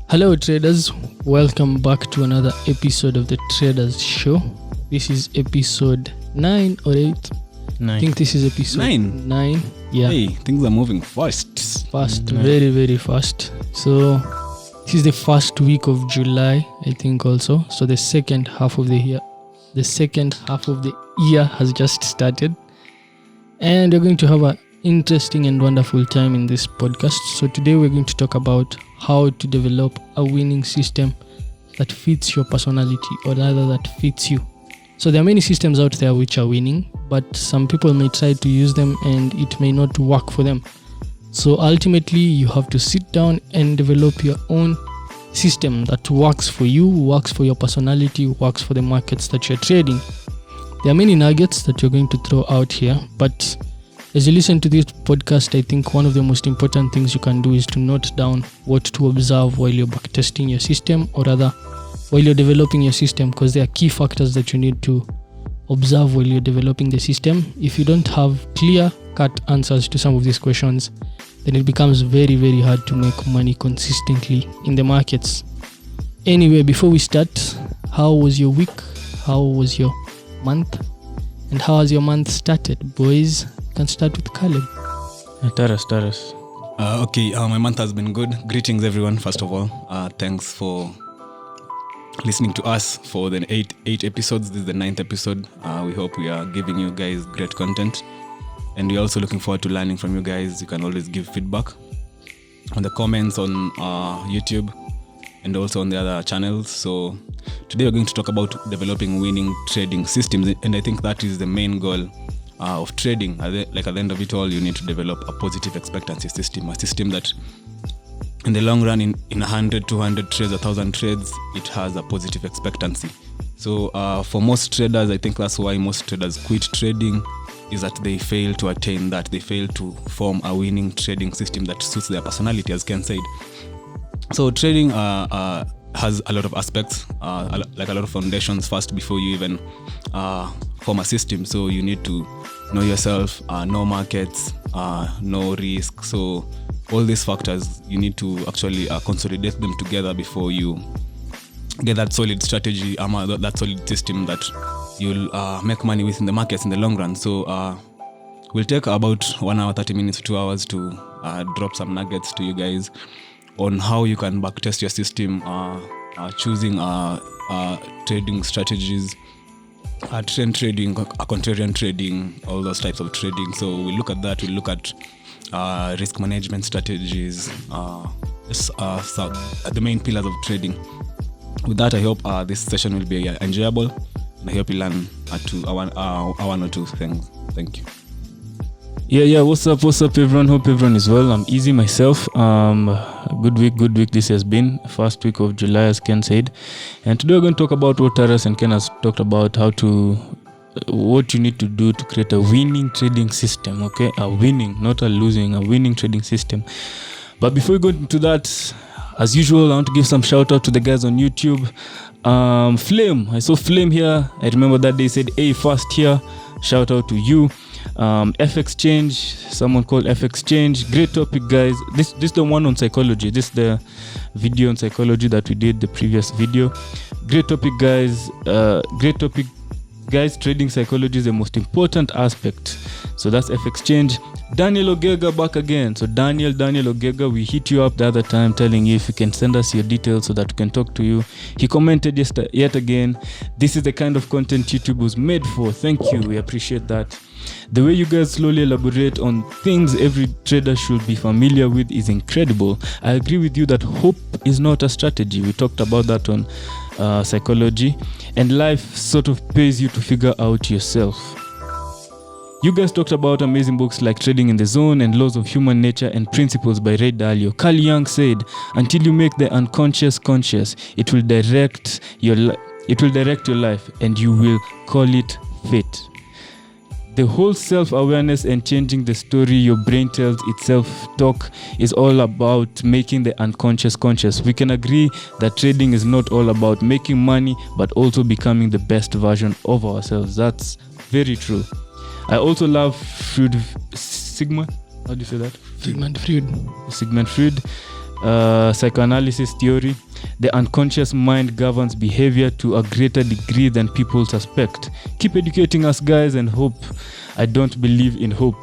Hello traders, welcome back to another episode of the Traders Show. This is episode 9 or 8. 9. I think this is episode 9. Yeah. Hey, things are moving fast. Very, very fast. So this is the first week of July, I think also. So the second half of the year. The second half of the year has just started. And we're going to have an interesting and wonderful time in this podcast. So today we're going to talk about how to develop a winning system that fits your personality, or rather that fits you. So there are many systems out there which are winning, but some people may try to use them and it may not work for them. So ultimately you have to sit down and develop your own system that works for you, works for your personality, works for the markets that you're trading. There are many nuggets that you're going to throw out here, but as you listen to this podcast, I think one of the most important things you can do is to note down what to observe while you're backtesting your system, or rather while you're developing your system, because there are key factors that you need to observe while you're developing the system. If you don't have clear-cut answers to some of these questions, then it becomes very, very hard to make money consistently in the markets. Anyway, before we start, how was your week? How was your month? And how has your month started, boys? Can start with Caleb. Taras. Okay, my month has been good. Greetings, everyone. First of all, thanks for listening to us for the eight episodes. This is the 9th episode. We hope we are giving you guys great content, and we're also looking forward to learning from you guys. You can always give feedback on the comments on YouTube and also on the other channels. So today we're going to talk about developing winning trading systems, and I think that is the main goal of trading. At the end of it all, you need to develop a positive expectancy system, a system that in the long run, in 100, 200 trades, 1,000 trades, it has a positive expectancy. So for most traders, I think that's why most traders quit trading, is that they fail to attain that. They fail to form a winning trading system that suits their personality, as Ken said. So trading has a lot of aspects, like a lot of foundations first before you even form a system. So you need to know yourself, know markets, know risk. So all these factors, you need to actually consolidate them together before you get that solid strategy, that solid system that you'll make money with in the markets in the long run. So we'll take about 1 hour, 30 minutes, 2 hours to drop some nuggets to you guys on how you can backtest your system, choosing trading strategies, trend trading, contrarian trading, all those types of trading. So we'll look at that. We'll look at risk management strategies, the main pillars of trading. With that, I hope this session will be enjoyable, and I hope you learn one or two things. Thank you. Yeah. What's up, everyone? Hope everyone is well. I'm easy myself. Good week this has been. First week of July, as Ken said. And today we're going to talk about what Taras and Ken has talked about, what you need to do to create a winning trading system, okay? A winning, not a losing, a winning trading system. But before we go into that, as usual, I want to give some shout out to the guys on YouTube. Flame, I saw Flame here. I remember that day said, hey, fast here. Shout out to you. FX Change, someone called FX Change. Great topic, guys. This is the one on psychology. This is the video on psychology that we did, the previous video. Great topic, guys. Trading psychology is the most important aspect. So that's FX Change. Daniel Ogega back again. So Daniel Ogega, we hit you up the other time telling you if you can send us your details so that we can talk to you. He commented yet again. This is the kind of content YouTube was made for. Thank you. We appreciate that. The way you guys slowly elaborate on things every trader should be familiar with is incredible. I agree with you that hope is not a strategy. We talked about that on psychology, and life sort of pays you to figure out yourself. You guys talked about amazing books like Trading in the Zone and Laws of Human Nature and Principles by Ray Dalio. Carl Jung said, until you make the unconscious conscious, it will direct your life, and you will call it fate. The whole self-awareness and changing the story your brain tells itself talk is all about making the unconscious conscious. We can agree that trading is not all about making money, but also becoming the best version of ourselves. That's very true. I also love Sigmund. How do you say that? Sigmund Freud. psychoanalysis theory. The unconscious mind governs behavior to a greater degree than people suspect. Keep educating us, guys, and hope. I don't believe in hope.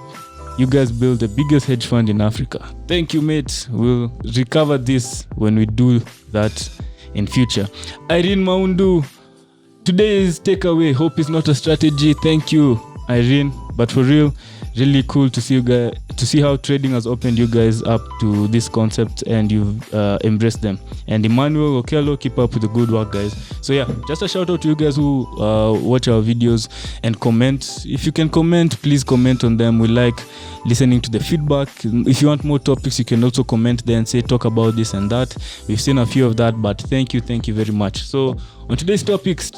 You guys build the biggest hedge fund in Africa. Thank you, mate. We'll recover this when we do that in future. Irene Maundu, today's takeaway: hope is not a strategy. Thank you, Irene. But for real, really cool to see you guys, to see how trading has opened you guys up to this concept and you've embraced them. And Emmanuel Okello, keep up with the good work, guys. So yeah, just a shout out to you guys who watch our videos and comment. If you can comment, please comment on them. We like listening to the feedback. If you want more topics, you can also comment there and say talk about this and that. We've seen a few of that, but thank you very much. So on today's topics,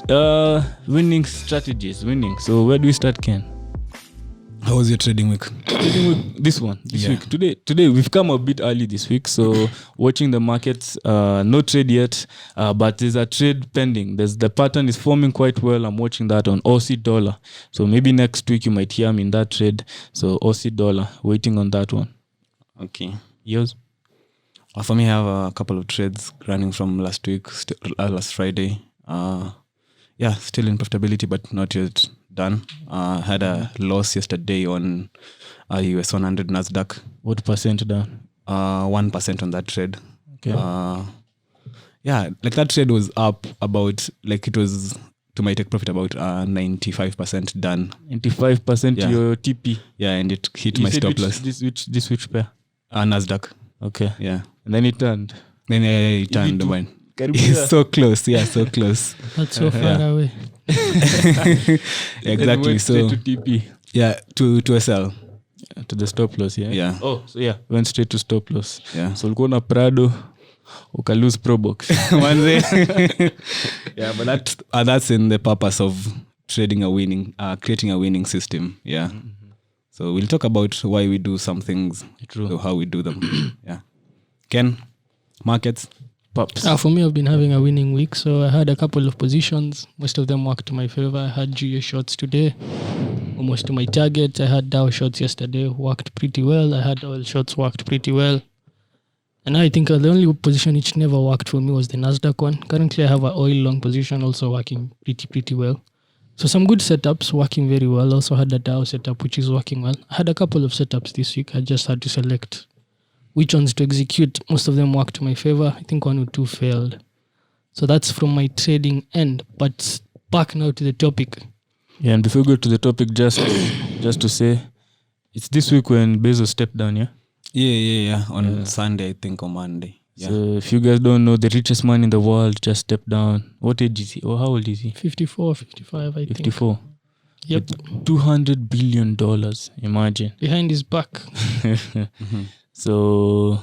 winning strategies, winning. So where do we start, Ken? How was your trading week? Trading week, this week. Today we've come a bit early this week, so watching the markets, no trade yet, but there's a trade pending. The pattern is forming quite well. I'm watching that on Aussie dollar, so maybe next week you might hear me in that trade. So Aussie dollar, waiting on that one. Okay. Yours? For me, I have a couple of trades running from last week, last Friday. Still in profitability, but not yet done. Had a loss yesterday on US 100 Nasdaq. What percent down? 1% on that trade. Okay. Like that trade was up about, like it was to my take profit about 95% done. 95% your TP. Yeah, and it hit my stop loss. Which pair? Nasdaq. Okay. Yeah. And then it turned. Then it turned one. It's so close. Yeah, so close. That's so far away. Exactly. So to TP. Yeah, to SL. To the stop loss, yeah. Yeah. Oh, so yeah, went straight to stop loss. Yeah. So ulikuwa na Prado, uka lose Pro Box. One day. Yeah, but that's in the purpose of creating a winning system. Yeah. Mm-hmm. So we'll talk about why we do some things, so how we do them. Yeah. Ken, markets. For me, I've been having a winning week, so I had a couple of positions. Most of them worked to my favor. I had GA shorts today, almost to my target. I had Dow shorts yesterday, worked pretty well. I had oil shorts, worked pretty well. And I think the only position which never worked for me was the Nasdaq one. Currently, I have an oil long position also working pretty well. So some good setups working very well. Also had the Dow setup, which is working well. I had a couple of setups this week. I just had to select which ones to execute. Most of them worked to my favor. I think 1 or 2 failed. So that's from my trading end. But back now to the topic. Yeah, and before we go to the topic, just to say, it's this week when Bezos stepped down, yeah? Yeah. On Sunday, I think, or Monday. Yeah. So if you guys don't know, the richest man in the world just stepped down. What age is he? Or how old is he? 54, 55, I think. 54. Yep. $200 billion, imagine. Behind his back. Mm-hmm. So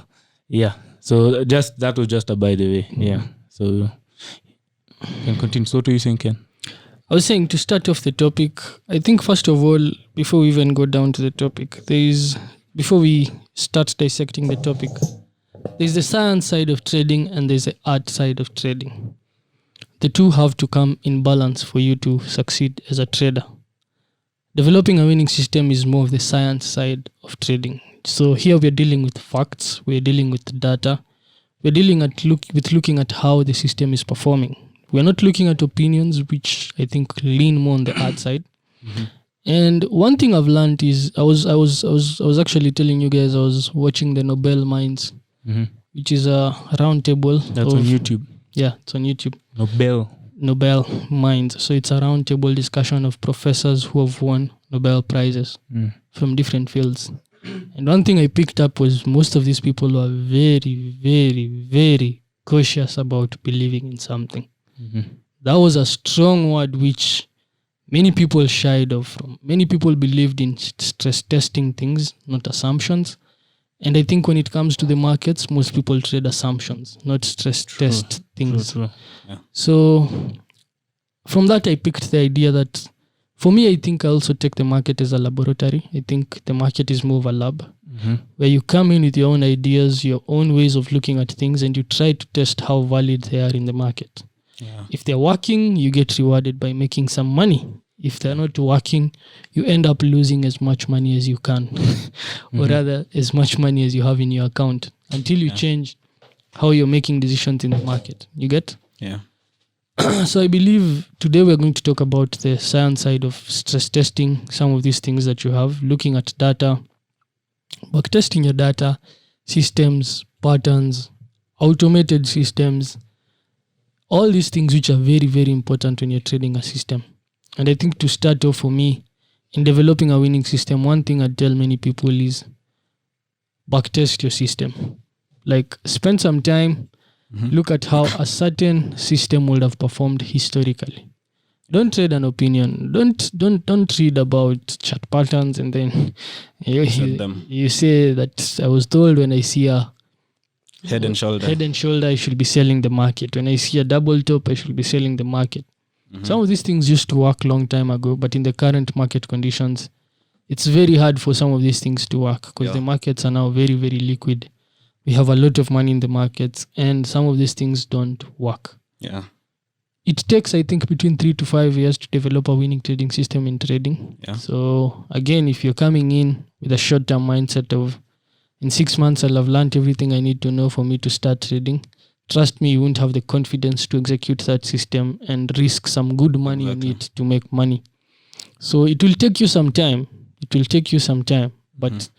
yeah, so that was just a by the way. Yeah, so you can continue. So what are you saying, Ken? I was saying, to start off the topic, I think first of all, before we even go down to the topic, before we start dissecting the topic, there's the science side of trading and there's the art side of trading. The two have to come in balance for you to succeed as a trader. Developing a winning system is more of the science side of trading. So here we're dealing with facts, we're dealing with data, we're dealing with looking at how the system is performing. We're not looking at opinions, which I think lean more on the art side. Mm-hmm. And one thing I've learned is I was actually telling you guys I was watching the Nobel Minds, which is a round table. That's on YouTube. Yeah, it's on YouTube. Nobel Minds. So it's a round table discussion of professors who have won Nobel Prizes from different fields. And one thing I picked up was most of these people were very, very, very cautious about believing in something. Mm-hmm. That was a strong word which many people shied off from. Many people believed in stress testing things, not assumptions. And I think when it comes to the markets, most people trade assumptions, not test things. True. Yeah. So from that, I picked the idea that for me, I think I also take the market as a laboratory. I think the market is more of a lab where you come in with your own ideas, your own ways of looking at things, and you try to test how valid they are in the market. Yeah. If they're working, you get rewarded by making some money. If they're not working, you end up losing as much money as you can, or rather as much money as you have in your account until you change how you're making decisions in the market. You get? Yeah. So I believe today we're going to talk about the science side of stress testing, some of these things that you have, looking at data, backtesting your data, systems, patterns, automated systems, all these things which are very, very important when you're trading a system. And I think to start off for me, in developing a winning system, one thing I tell many people is backtest your system. Like spend some time, look at how a certain system would have performed historically. Don't trade an opinion. Don't read about chart patterns and then you say that I was told when I see a head and shoulder, I should be selling the market. When I see a double top, I should be selling the market. Some of these things used to work long time ago, but in the current market conditions, it's very hard for some of these things to work because the markets are now very, very liquid. We have a lot of money in the markets and some of these things don't work. Yeah. It takes, I think, between 3 to 5 years to develop a winning trading system in trading. Yeah. So again, if you're coming in with a short-term mindset of in 6 months, I'll have learned everything I need to know for me to start trading, trust me, you won't have the confidence to execute that system and risk some good money on it to make money. So it will take you some time. But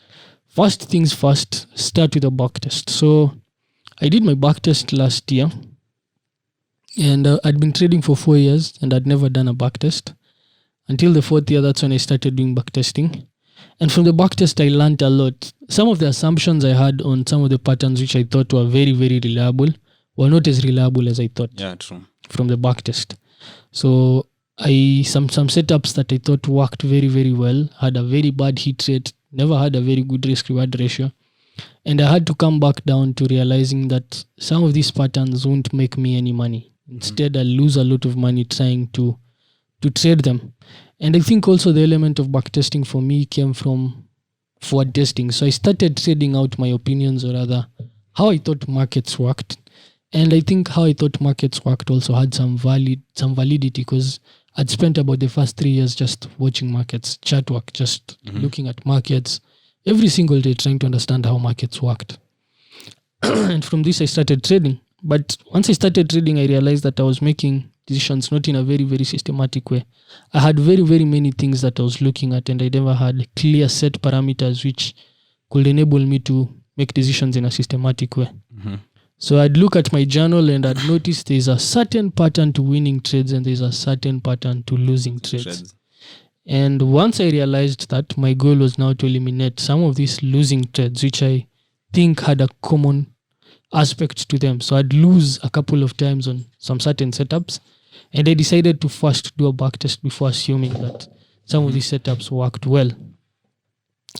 first things first, start with a backtest. So I did my backtest last year. And I'd been trading for 4 years and I'd never done a backtest. Until the 4th year, that's when I started doing backtesting. And from the backtest, I learned a lot. Some of the assumptions I had on some of the patterns which I thought were very, very reliable were not as reliable as I thought. Yeah, true. From the backtest. So some setups that I thought worked very, very well had a very bad hit rate, never had a very good risk-reward ratio. And I had to come back down to realizing that some of these patterns won't make me any money. Instead, I'll lose a lot of money trying to trade them. And I think also the element of backtesting for me came from forward testing. So I started trading out my opinions, or rather how I thought markets worked. And I think how I thought markets worked also had some validity because I'd spent about the first 3 years just watching markets, chart work, just looking at markets every single day, trying to understand how markets worked. And from this, I started trading. But once I started trading, I realized that I was making decisions not in a very, very systematic way. I had very, very many things that I was looking at, and I never had clear set parameters which could enable me to make decisions in a systematic way. So I'd look at my journal and I'd notice there's a certain pattern to winning trades and there's a certain pattern to losing trades. And once I realized that, my goal was now to eliminate some of these losing trades, which I think had a common aspect to them. So I'd lose a couple of times on some certain setups. And I decided to first do a backtest before assuming that some of these setups worked well.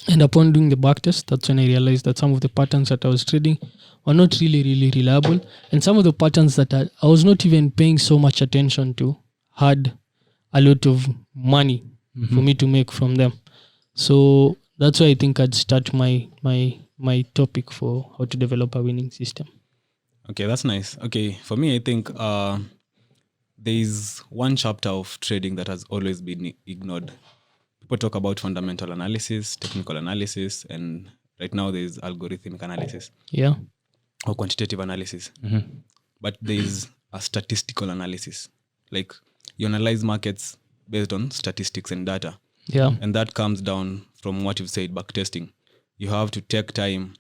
And upon doing the backtest, that's when I realized that some of the patterns that I was trading were not really, really reliable. And some of the patterns that I was not even paying so much attention to had a lot of money for me to make from them. So that's why I think I'd start my topic for how to develop a winning system. Okay, that's nice. Okay, for me, I think there's one chapter of trading that has always been ignored. People talk about fundamental analysis, technical analysis, and right now there's algorithmic analysis. Yeah. Or quantitative analysis. But there's a statistical analysis. Like you analyze markets based on statistics and data. Yeah. And that comes down from what you've said, backtesting. You have to take time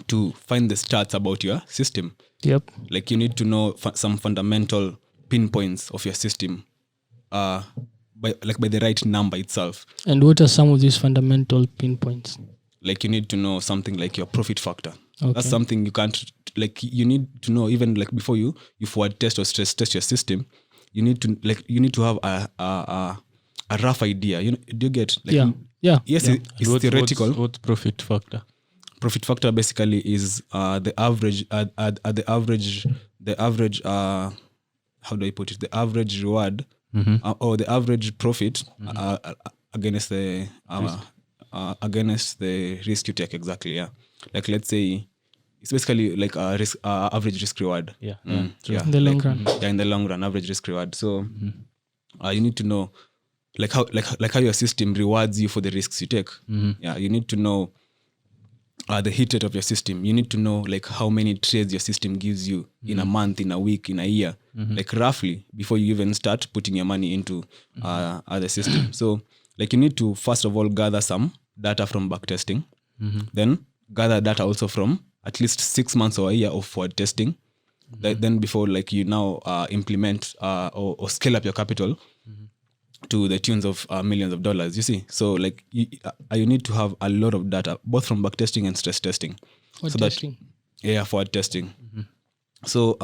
to find the stats about your system. Yep. Like you need to know some fundamental pinpoints of your system by the right number itself. And what are some of these fundamental pinpoints? Like you need to know something like your profit factor. Okay. That's something you can't, like you need to know even like before you forward test or stress test your system. You need to have a rough idea. Do you get? Like, yeah. Yes, Yeah. it's theoretical. What's profit factor? Profit factor basically is the average how do I put it? The average reward or the average profit against the risk you take. Exactly. Yeah. Like let's say it's basically like a risk average risk reward. Yeah. In the long run. Yeah, in the long run, average risk reward. So you need to know like how your system rewards you for the risks you take. Yeah, you need to know the hit rate of your system. You need to know like how many trades your system gives you in a month, in a week, in a year, like roughly before you even start putting your money into the system. So like you need to first of all gather some data from backtesting, then gather data also from at least 6 months or a year of forward testing. Then before like you now implement or scale up your capital to the tunes of millions of dollars, you see. So like you need to have a lot of data, both from backtesting and stress testing. Forward so testing. Forward testing. So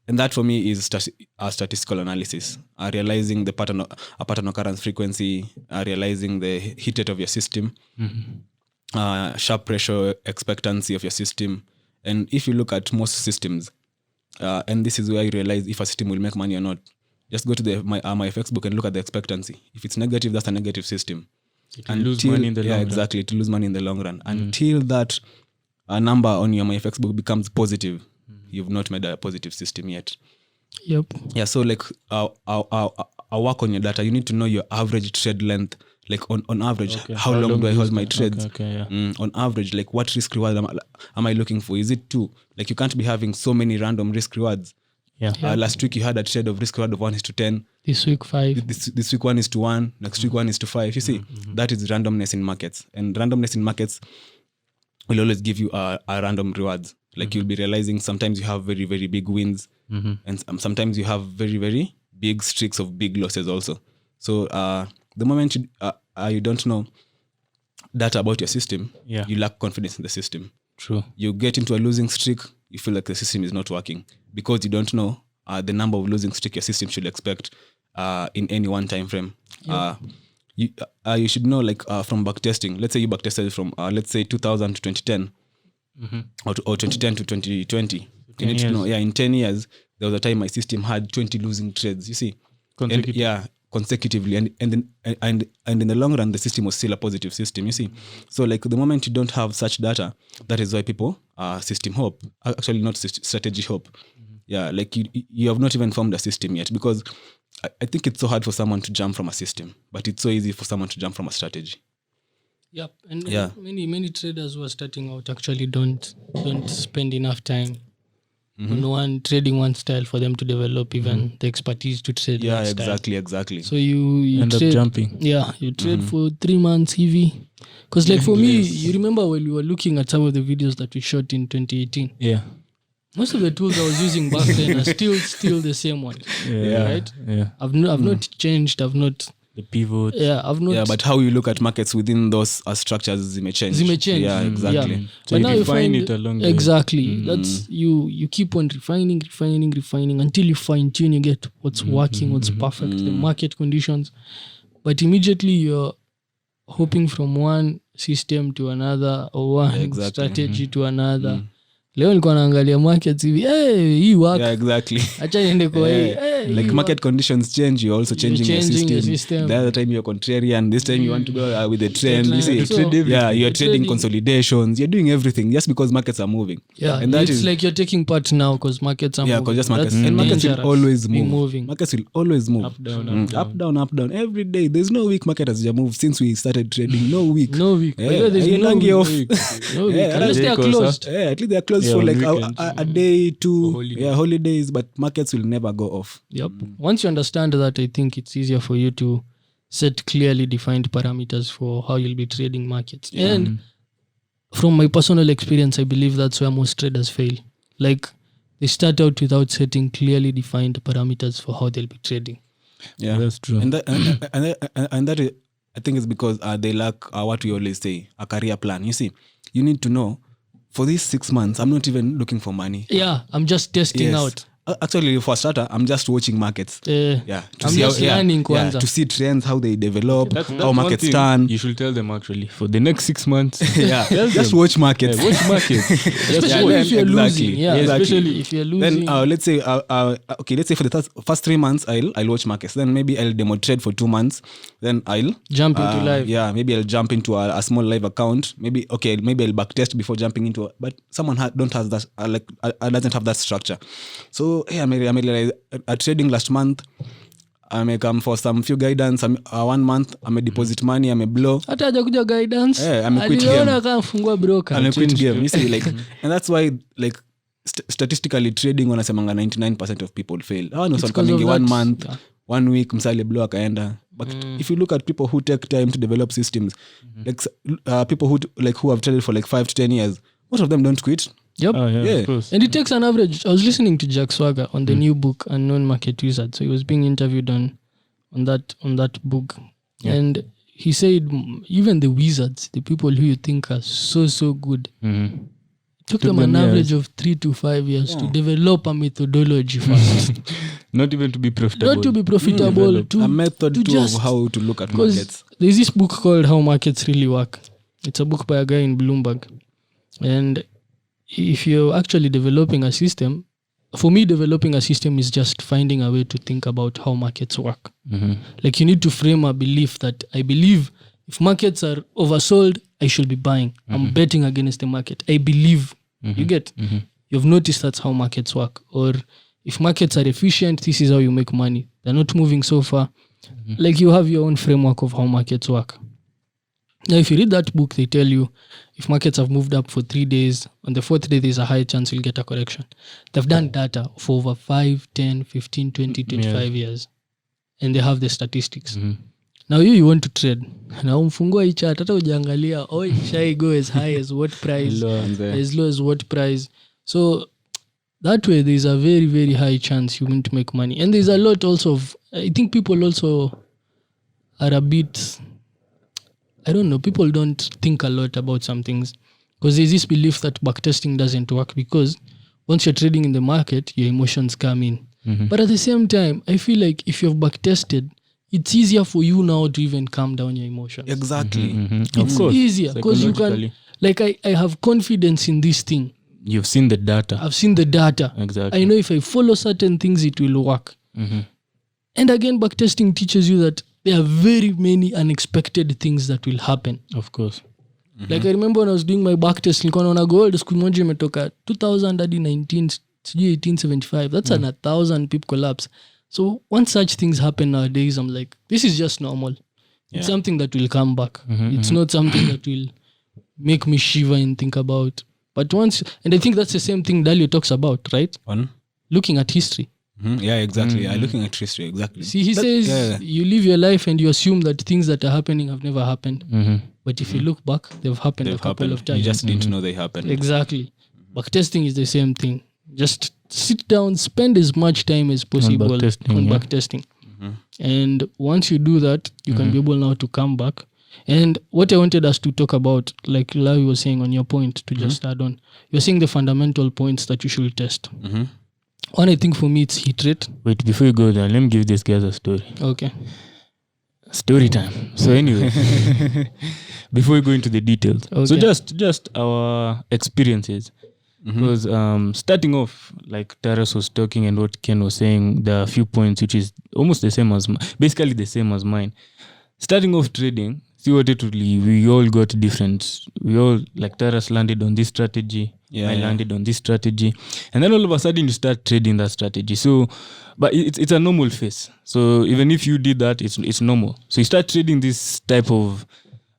and that for me is statistical analysis, realizing the pattern occurrence frequency, realizing the hit rate of your system, sharp pressure expectancy of your system. And if you look at most systems, and this is where you realize if a system will make money or not, just go to my FX book and look at the expectancy. If it's negative, that's a negative system. It will lose money in the long run. Exactly. To lose money in the long run. Until that number on your MyFX book becomes positive, you've not made a positive system yet. Yep. Yeah. So like I'll work on your data. You need to know your average trade length. Like on average, how long do I hold my trades? On average, like what risk reward am I looking for? Is it 2? Like you can't be having so many random risk rewards. Last week you had a trade of risk reward of 1:10. This week 5. This week 1:1. Next week 1:5. You see, that is randomness in markets. And randomness in markets will always give you a random rewards. Like you'll be realizing sometimes you have very, very big wins. And sometimes you have very, very big streaks of big losses also. So the moment you don't know data about your system, you lack confidence in the system. True. You get into a losing streak, you feel like the system is not working because you don't know the number of losing streak your system should expect in any one time frame. You should know like from backtesting. Let's say you backtested from let's say 2000 to 2010 or 2010 to 2020. You need to know, in 10 years, there was a time my system had 20 losing trades, you see. Consecutively. And in the long run, the system was still a positive system, you see. So like the moment you don't have such data, that is why people system hope. Actually not strategy hope. Like you have not even formed a system yet, because I think it's so hard for someone to jump from a system, but it's so easy for someone to jump from a strategy. Yep. And many traders who are starting out actually don't spend enough time on trading one style for them to develop even the expertise to trade that style. Exactly. So you end trade, up jumping. You trade for 3 months EV. Because like for me, you remember when we were looking at some of the videos that we shot in 2018? Yeah. Most of the tools I was using back then are still the same ones. Right? Yeah. I've not changed. I've not... The pivot. I've not... Yeah, but how you look at markets within those structures may change. Yeah, exactly. Yeah. So but now you you refine find it along the... Exactly. That's you keep on refining until you fine tune, you get what's working, what's perfect, the market conditions. But immediately you're hopping from one system to another or one strategy to another. Leo nilikuwa naangalia markets hivi, hii work. Yeah, exactly. Acha niende kwa hii. Like market conditions change, you're also changing your system. The other time you're contrarian, this time you want to go with the trend. You see, you're trading consolidations. You're doing everything just because markets are moving. Yeah, and that is like you're taking part now because markets are moving. Because just markets. And markets will always move. Markets will always move. Up, down. Up, down. Every day. There's no week market has moved since we started trading. No week. Yeah, there's no week. Unless they are closed. At least they are closed for like a day, 2 holidays, but markets will never go off. Yep. Once you understand that, I think it's easier for you to set clearly defined parameters for how you'll be trading markets. And from my personal experience, I believe that's where most traders fail. Like they start out without setting clearly defined parameters for how they'll be trading. Yeah, that's true. And that is, I think it's because they lack what we always say, a career plan. You see, you need to know, for these 6 months, I'm not even looking for money. Yeah, I'm just testing out. Actually, for a starter, I'm just watching markets. I'm just learning kwanza. To see trends, how they develop, That's how markets turn. You should tell them actually for the next 6 months. Just watch markets. Watch markets. Especially if you're losing. Especially if you're losing. Then let's say let's say for the first 3 months, I'll watch markets. Then maybe I'll demo trade for 2 months. Then I'll jump into live. Yeah, maybe I'll jump into a small live account. Maybe I'll backtest before jumping into. But someone doesn't have that structure. So I made a trading last month. amekam for some few guidance 1 month amedeposit money ameblow hata hajakuja guidance amequit aliona game. kama fungua broker Amequit game. You see, like, and that's why like statistically trading wanasemanga 99% of people fail. No, It's so 'cause of coming 1 that, month, yeah. 1 week msali blow akaenda. But if you look at people who take time to develop systems, like people who have traded for like 5 to 10 years, most of them don't quit. Yep. Yeah. Of course. And it takes an average. I was listening to Jack Swagger on the new book Unknown Market Wizard. So he was being interviewed on that book. Yeah. And he said even the wizards, the people who you think are so good, it took them an average of 3 to 5 years to develop a methodology first. Not even to be profitable. Not to be profitable, A method to too just, of how to look at because markets. there's this book called How Markets Really Work. It's a book by a guy in Bloomberg. And if you're actually developing a system, for me, developing a system is just finding a way to think about how markets work. Like you need to frame a belief that I believe if markets are oversold, I should be buying. I'm betting against the market. I believe. You get? You've noticed that's how markets work. Or if markets are efficient, this is how you make money. They're not moving so far. Like you have your own framework of how markets work. Now, if you read that book, they tell you if markets have moved up for 3 days, on the 4th day, there's a high chance you'll get a correction. They've done data for over 5, 10, 15, 20, 25 years. And they have the statistics. Now you want to trade. Now umfungua hii chart, hata ujaangalia, shall go as high as what price, as low as what price. So that way, there's a very, very high chance you're going to make money. And there's a lot also of, I think people also are a bit... I don't know, people don't think a lot about some things because there's this belief that backtesting doesn't work because once you're trading in the market, your emotions come in. But at the same time, I feel like if you've backtested, it's easier for you now to even calm down your emotions. Exactly. It's easier because you can, like I have confidence in this thing. You've seen the data. I've seen the data. Exactly. I know if I follow certain things, it will work. And again, backtesting teaches you that there are very many unexpected things that will happen. Of course. Like I remember when I was doing my backtest, nilikuwa naona gold siku moja imetoka 2000 hadi 1875. That's an 1,000 pip collapse. So once such things happen nowadays, I'm like, this is just normal. It's something that will come back. It's not something that will make me shiver and think about. But once, and I think that's the same thing Dalio talks about, right? Looking at history. Yeah, exactly. Looking at history, exactly. See, he says you live your life and you assume that things that are happening have never happened. But if you look back, they've happened a couple of times. You just didn't know they happened. Exactly. Backtesting is the same thing. Just sit down, spend as much time as possible on backtesting. And once you do that, you can be able now to come back. And what I wanted us to talk about, like Lavi was saying on your point, to just add on, you're saying the fundamental points that you should test. One, I think for me, it's hit rate. Wait, before you go there, let me give these guys a story. Okay. Story time. So anyway, before we go into the details. Okay. So just our experiences. Because starting off, like Taras was talking and what Ken was saying, there are a few points which is almost the same as basically the same as mine. Starting off trading, we all got different. We all, like Taras landed on this strategy. I landed on this strategy. And then all of a sudden you start trading that strategy. So, but it's a normal phase. So even if you did that, it's normal. So you start trading this type of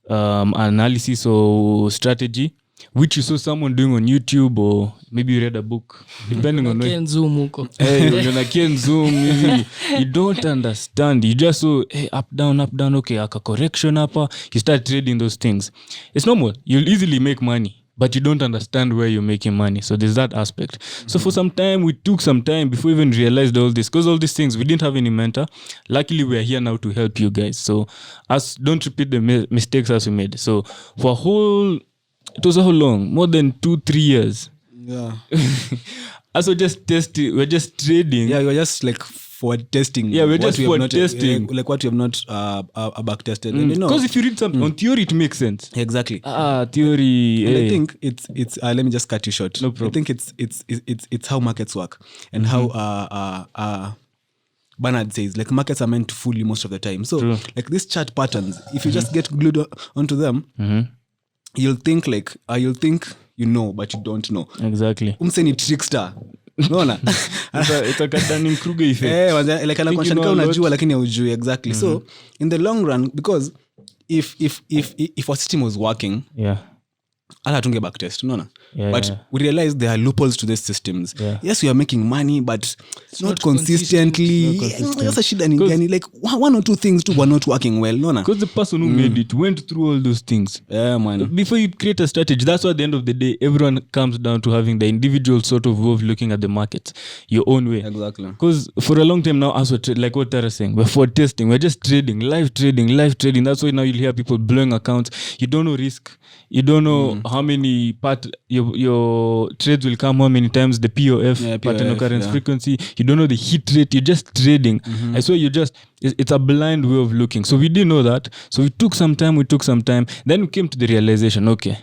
analysis or strategy, which you saw someone doing on YouTube or maybe you read a book, depending on Ken Zoom huko. Ken Zoom, you don't understand. You just saw, up, down, okay, a correction upper. You start trading those things. It's normal. You'll easily make money, but you don't understand where you're making money. So there's that aspect. So for some time, we took some time before we even realized all this. Because all these things, we didn't have any mentor. Luckily, we are here now to help you guys. So don't repeat the mistakes as we made. So it was how long? More than 2-3 years. Yeah. Also just testing. We're just trading. Yeah, you're just like for testing. Yeah, we're just for testing. Like what you have not back tested. Because if you read something on theory, it makes sense. Exactly. Theory. And I think it's let me just cut you short. No problem. I think it's how markets work and how Bernard says, like, markets are meant to fool you most of the time. So like these chart patterns, if you just get glued onto them, you'll think you know, but you don't know. Exactly. Umse ni trickster. unaona It's like a Dunning-Kruger effect. Like anakuonyesha know kama a lot. unajua lakini haujui exactly. So in the long run, because if our system was working, Yeah. hata tunge backtest, unaona. Yeah, But yeah. we realize there are loopholes to these systems. Yeah. Yes, we are making money, but not not consistently. Sasa shida ni gani? Like one or two things too were not working well, unaona. Because the person who made it went through all those things. Yeah, man. Before you create a strategy, that's why at the end of the day, everyone comes down to having the individual sort of way of looking at the market, your own way. Exactly. Because for a long time now, as we're like what Tara saying, we're for testing, we're just trading, live trading. That's why now you'll hear people blowing accounts. You don't know risk. You don't know how many your trades will come, how many times the POF, pattern occurrence frequency. You don't know the hit rate. You're just trading. I swear it's a blind way of looking. So we didn't know that. So we took some time. Then we came to the realization, okay,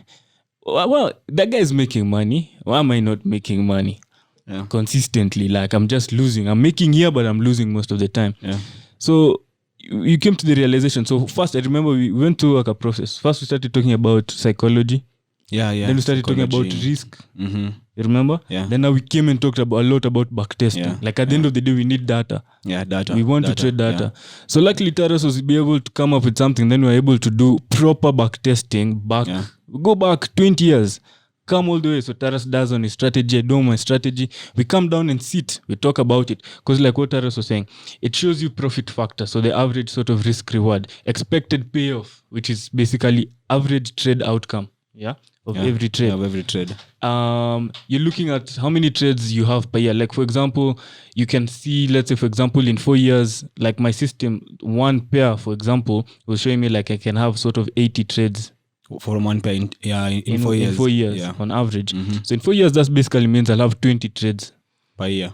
well, that guy is making money. Why am I not making money? Yeah. Consistently? Like I'm just losing. I'm making here, but I'm losing most of the time. Yeah. So you came to the realization. So first, I remember we went through like a process. First, we started talking about psychology. Yeah. Then we started talking about risk. You remember? Yeah. Then now we came and talked about a lot about backtesting. Yeah. Like at the end of the day, we need data. Yeah, data. We want to trade data. So luckily, Taras was be able to come up with something. Then we were able to do proper backtesting back. Yeah. Go back 20 years. Come all the way. So Taras does on his strategy. I do my strategy. We come down and sit. We talk about it. Because like what Taras was saying, it shows you profit factor. So the average sort of risk reward. Expected payoff, which is basically average trade outcome. Yeah. Of every trade. Yeah, of every trade. You're looking at how many trades you have per year. Like, for example, you can see, let's say, for example, in 4 years, like my system, one pair, for example, was showing me like I can have sort of 80 trades. For one pair in 4 years. In 4 years, on average. So in 4 years, that basically means I'll have 20 trades per year.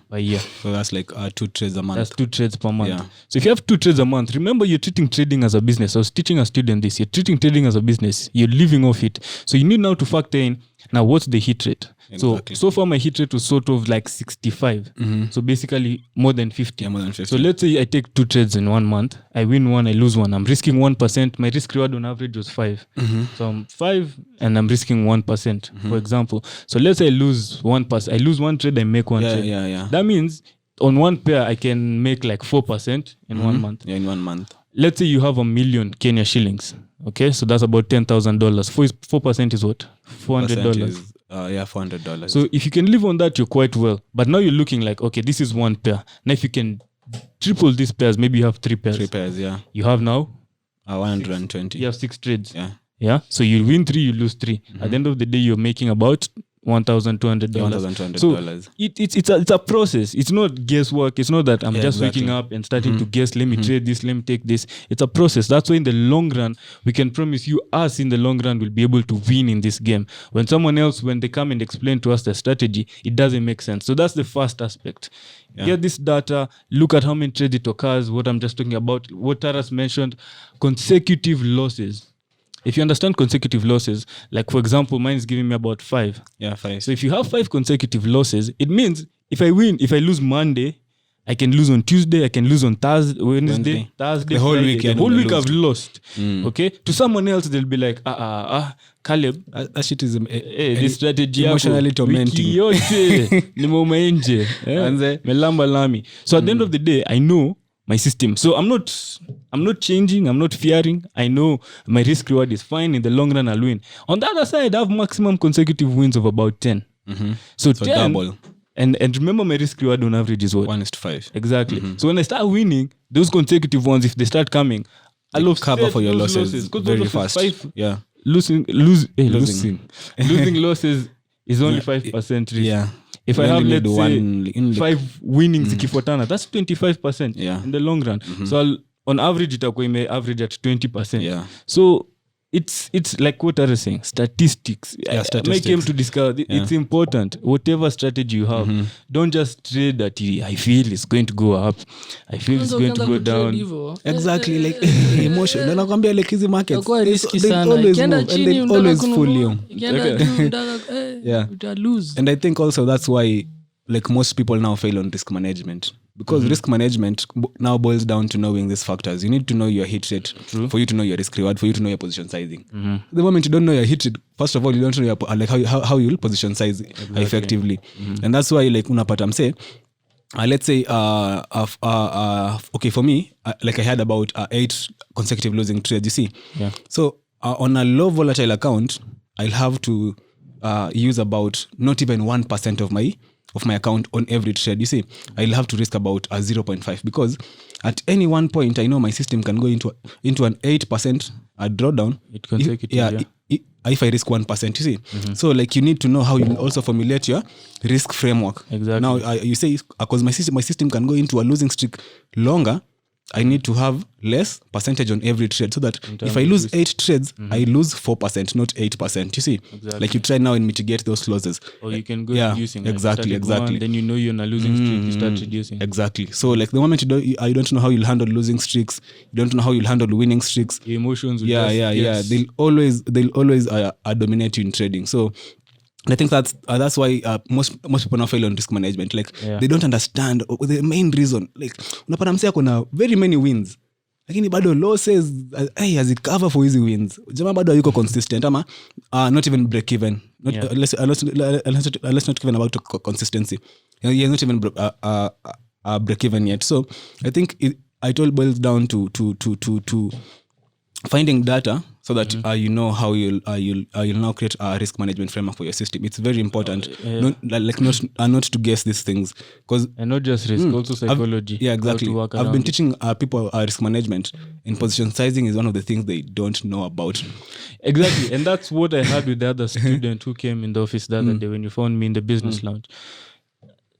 So that's like 2 trades a month. That's 2 trades per month. Yeah. So if you have 2 trades a month, remember you're treating trading as a business. I was teaching a student this. You're treating trading as a business. You're living off it. So you need now to factor in, now what's the hit rate? Exactly. So far my hit rate was sort of like 65. So basically more than 50. Yeah, more than 50. So let's say I take 2 trades in 1 month. I win 1, I lose 1. I'm risking 1%. My risk reward on average was 5. So I'm 5 and I'm risking 1%, for example. So let's say I lose 1%. I lose 1 trade, I make 1 trade. Yeah. That means on 1 pair, I can make like 4% in 1 month. Yeah, in 1 month. Let's say you have 1 million Kenya shillings. Okay, so that's about $10,000. 4% is what? $400. $400. So if you can live on that, you're quite well. But now you're looking like, okay, this is 1 pair. Now if you can triple these pairs, maybe you have 3 pairs. 3 pairs, yeah. You have now? 120. You have 6 trades. Yeah. So you win 3, you lose 3. At the end of the day, you're making about $1,200. $1,200. So it's a process. It's not guesswork. It's not that I'm just waking up and starting to guess, let me trade this, let me take this. It's a process. That's why in the long run, we can promise you, us in the long run will be able to win in this game. When someone else, when they come and explain to us the strategy, it doesn't make sense. So that's the first aspect. Get this data, look at how many trades it occurs, what I'm just talking about, what Taras mentioned, consecutive losses. If you understand consecutive losses, like for example, mine is giving me about 5. Yeah, 5. So if you have 5 consecutive losses, it means if I lose Monday, I can lose on Tuesday, I can lose on Thursday, Thursday, the whole Friday. week. The whole week I've lost. Okay? To someone else, they'll be like, Caleb, that shit is this strategy emotionally tormenting. Wiki yote nimeuma nje. Melamba lami. So at the end of the day, I know my system. So I'm not changing, I'm not fearing. I know my risk reward is fine. In the long run, I'll win. On the other side, I have maximum consecutive wins of about 10. So 10, double. And remember, my risk reward on average is what? 1:5. Exactly. So when I start winning, those consecutive ones, if they start coming, I'll cover for your losses very fast. Losing losses is only 5% risk. Yeah. If I have, let's say, 5 winnings ikifuatana, that's 25% in the long run. So on average, itakuwa ime average at 20%. Yeah. So it's like what I was saying, statistics. I came to discover it's important. Whatever strategy you have, don't just trade that I feel it's going to go up, I feel it's going to go down. Exactly, like emotion. Ndio nakwambia like hizi markets they always move and they always fool you. Yeah. And I think also that's why like most people now fail on risk management, because risk management now boils down to knowing these factors. You need to know your hit rate for you to know your risk reward, for you to know your position sizing. The moment you don't know your hit rate, first of all, you don't know your, like how you'll position size effectively. And that's why like unapata mse, let's say okay, for me, like I had about 8 consecutive losing trades, you see. So on a low volatile account, I'll have to use about not even 1% of my account on every trade. You see, I'll have to risk about a 0.5 because at any one point I know my system can go into an 8% drawdown. It consecutive, if I risk 1%, you see. So like you need to know how you also formulate your risk framework. Exactly. Now you say because my system can go into a losing streak longer, I need to have less percentage on every trade so that if I lose 8 trades, I lose 4%, not 8%. You see, like you try now and mitigate those losses. Or you can go reducing. Exactly. Then you know you're in a losing streak, you start reducing. Exactly. So like the moment you don't know how you'll handle losing streaks, you don't know how you'll handle winning streaks. Your emotions will They'll always dominate you in trading. So and I think that's why most people now fail on risk management. Like they don't understand the main reason. Like unapata msea kuna very many wins, lakini bado losses as it cover for easy wins. Jamaa bado yuko consistent ama not even break even. Let's not even about consistency. He's not even break even yet. So I think it all boils down to finding data so that you know how you'll now create a risk management framework for your system. It's very important, not to guess these things, because and not just risk, also psychology. Exactly. I've been teaching people risk management, and position sizing is one of the things they don't know about. Exactly, and that's what I had with the other student who came in the office the other day when you found me in the business lounge.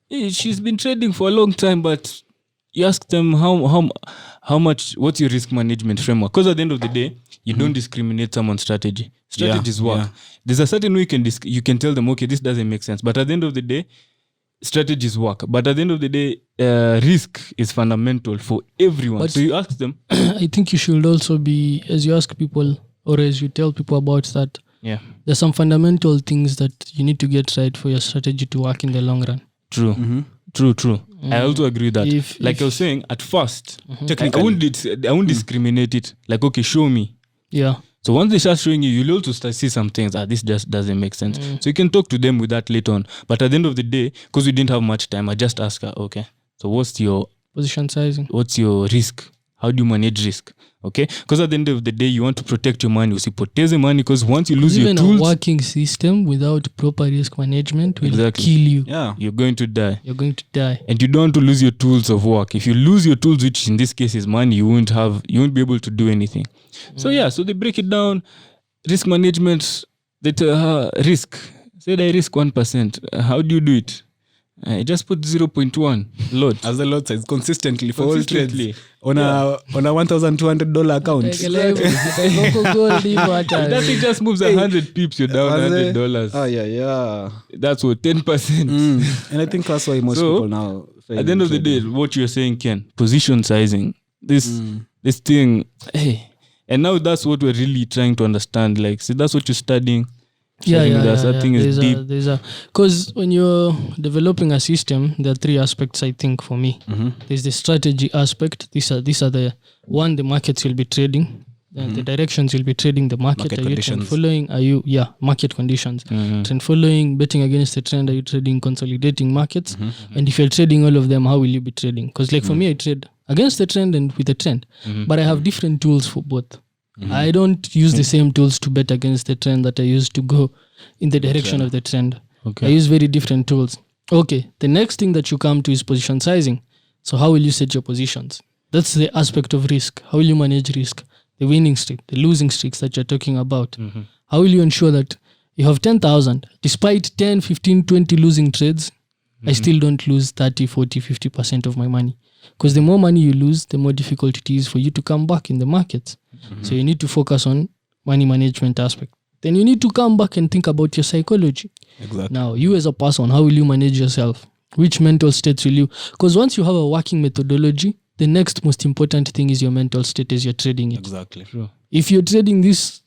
She's been trading for a long time, but you ask them how much, what's your risk management framework? Because at the end of the day, you don't discriminate someone's strategy. Strategies work. There's a certain way you can tell them, okay, this doesn't make sense. But at the end of the day, strategies work. But at the end of the day, risk is fundamental for everyone. But so you ask them. I think you should also be, as you ask people or as you tell people about that, there's some fundamental things that you need to get right for your strategy to work in the long run. True. True. I also agree with that. I was saying, at first, I won't discriminate it. Like, okay, show me. Yeah. So once they start showing you, you'll also start see some things. This just doesn't make sense. So you can talk to them with that later on. But at the end of the day, because we didn't have much time, I just asked her, okay, so what's your position sizing? What's your risk? How do you manage risk? Okay, because at the end of the day, you want to protect your money. Usipoteze money, because once you lose your tools, even a working system without proper risk management will kill you. You're going to die. And you don't want to lose your tools of work. If you lose your tools, which in this case is money, you won't be able to do anything. So they break it down. Risk management. They tell her risk. Said I risk 1%. How do you do it? I just put 0.1 lot as a lot size consistently for all trades on a $1,200 account. That thing just moves 100 pips. You're down $100. That's what 10%. And I think that's why most people now. At the end of the day, what you're saying, Ken, position sizing. This thing. Hey, and now that's what we're really trying to understand. Like, see, that's what you're studying. Is deep. Because when you're developing a system, there are 3 aspects, I think, for me. There's the strategy aspect. These are the markets you'll be trading, the directions you'll be trading the market. Are you trend following? Market conditions. Trend following, betting against the trend. Are you trading consolidating markets? And if you're trading all of them, how will you be trading? Because for me, I trade against the trend and with the trend, but I have different tools for both. I don't use the same tools to bet against the trend that I use to go in the direction of the trend. I use very different tools. Okay, the next thing that you come to is position sizing. So how will you set your positions? That's the aspect of risk. How will you manage risk? The winning streak, the losing streaks that you're talking about. How will you ensure that you have 10,000, despite 10, 15, 20 losing trades, I still don't lose 30, 40, 50% of my money? Because the more money you lose, the more difficult it is for you to come back in the markets. So you need to focus on money management aspect. Then you need to come back and think about your psychology. Exactly. Now, you as a person, how will you manage yourself? Which mental states will you? Because once you have a working methodology, the next most important thing is your mental state as you're trading it. Exactly. Sure. If you're trading this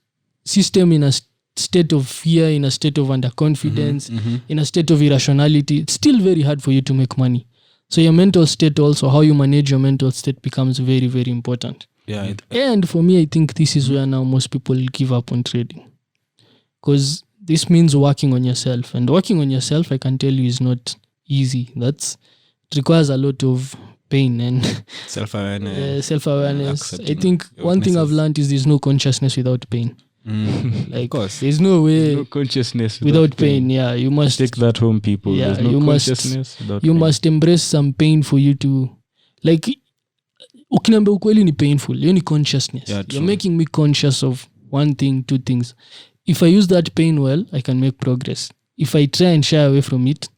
system in a state of fear, in a state of underconfidence, in a state of irrationality, it's still very hard for you to make money. So your mental state also, how you manage your mental state becomes very, very important. Yeah. And for me, I think this is where now most people give up on trading. Because this means working on yourself. And working on yourself, I can tell you, is not easy. It requires a lot of pain and self-awareness. I think one thing I've learned is there's no consciousness without pain. Of course. There's no way No consciousness without pain. Yeah, you must take that home, people. Yeah, There's no you must- consciousness without you pain. must embrace some pain for you to like ukiniambia ukweli ni painful, hiyo ni consciousness. Yeah, You're true. making me conscious of one thing, two things. If I use that pain well, I can make progress. If I try and shy away from it,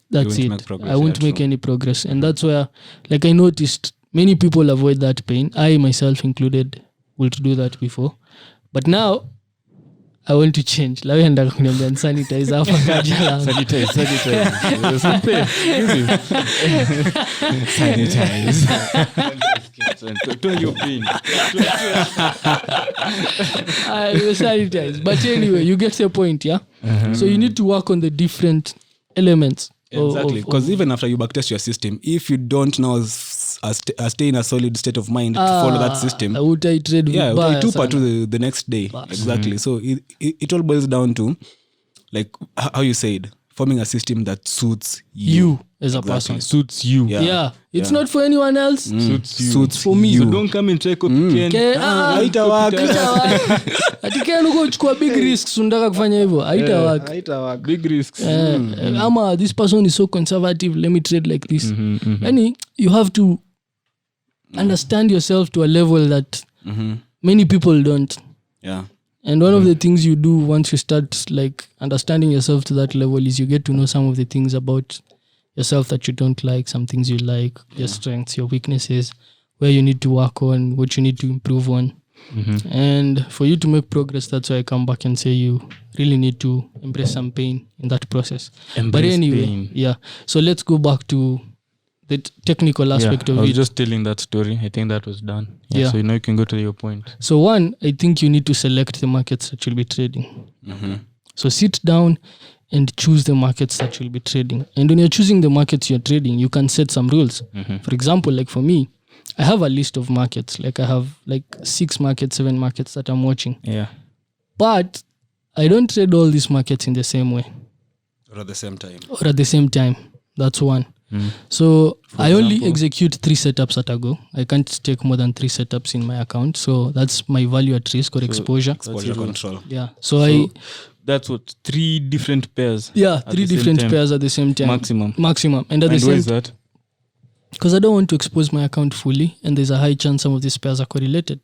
that's won't it. make progress, I won't yeah, make true. any progress. And that's where, like, I noticed many people avoid that pain. I myself included would do that before. But now I want to change. La wewe ndaka kuniambia sanitize hapa kaja langu. Sanitize. There's some pain. Easy. Sanitize. Toa your pain. I sanitize. But anyway, you get the point, yeah? So you need to work on the different elements. Exactly. Because even after you backtest your system, if you don't now stay in a solid state of mind to follow that system, utaitrade yeah, vibaya utaitupa sana. to the next day. Exactly. So it all boils down to, like how you said, forming a system that suits You as a person. Suits you. Yeah. It's not for anyone else. Suits you. Suits For me. you. So don't come and try copy Ken. Haitawaka. Atikianuko uchukua big risks unataka kufanya hivyo haitawaka. Big risks. Ama this person is so conservative, let me trade like this. Yani you have to understand yourself to a level that many people don't. Yeah. And one of the things you do once you start like understanding yourself to that level is you get to know some of the things about yourself that you don't like, some things you like, your strengths, your weaknesses, where you need to work on, what you need to improve on. And for you to make progress, that's why I come back and say you really need to embrace some pain in that process. But Embrace anyway, pain. yeah. So let's go back to the technical aspect I of was it. just telling that story. I think that was done. Yeah. So now you can go to your point. So one, I think you need to select the markets that you'll be trading. So sit down and choose the markets that you'll be trading. And when you're choosing the markets you're trading, you can set some rules. For example, like for me, I have a list of markets. Like I have like 6 markets, 7 markets that I'm watching. Yeah. But I don't trade all these markets in the same way Or at the same time. or at the same time. That's one. So I only execute 3 setups at a go. I can't take more than 3 setups in my account. So that's my value at risk or exposure. Exposure control. Yeah. So That's what 3 different pairs. yeah, at 3 the same different time. pairs at the same time. Maximum. And at the And why same is that? because I don't want to expose my account fully, and there's a high chance some of these pairs are correlated.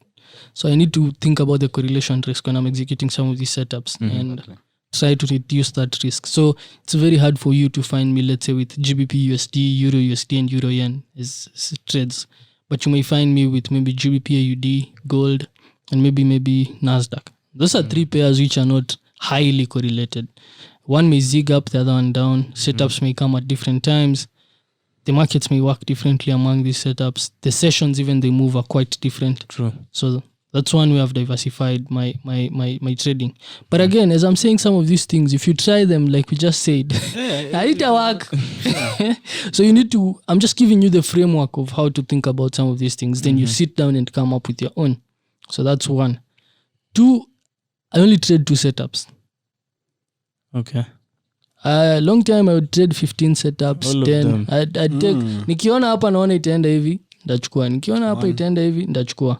So I need to think about the correlation risk when I'm executing some of these setups and try to reduce that risk. So it's very hard for you to find me, let's say, with GBP USD, Euro USD, and Euro Yen as trades. But you may find me with maybe GBP AUD, gold, and maybe NASDAQ. Those are 3 pairs which are not highly correlated. One may zig up, the other one down. Setups may come at different times. The markets may work differently among these setups. The sessions, even they move, are quite different. True. So that's one way I've diversified my trading. But again, as I'm saying some of these things, if you try them, like we just said, it'll work. So you need to, I'm just giving you the framework of how to think about some of these things. Then you sit down and come up with your own. So that's 1. 2, I only trade 2 setups. Okay. Long time I would trade 15 setups, All of 10. them. I'd take, nikiona hapa naona itaenda hivi, ndachukua. Nikiona hapa itaenda hivi, ndachukua.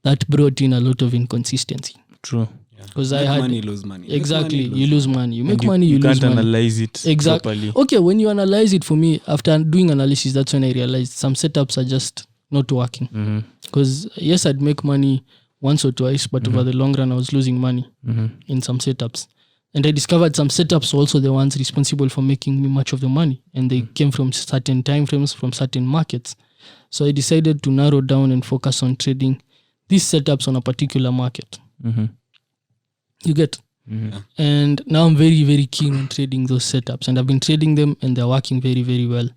That brought in a lot of inconsistency. True. Because I Make had money, lose money. exactly, Make you lose money. You make And money, you lose can't money. analyze it Exactly. properly. Okay, when you analyze it, for me, after doing analysis, that's when I realized some setups are just not working. Because yes, I'd make money once or twice, but over the long run, I was losing money in some setups. And I discovered some setups also the ones responsible for making me much of the money. And they came from certain time frames, from certain markets. So I decided to narrow down and focus on trading these setups on a particular market. You get? And now I'm very, very keen on trading those setups. And I've been trading them and they're working very, very well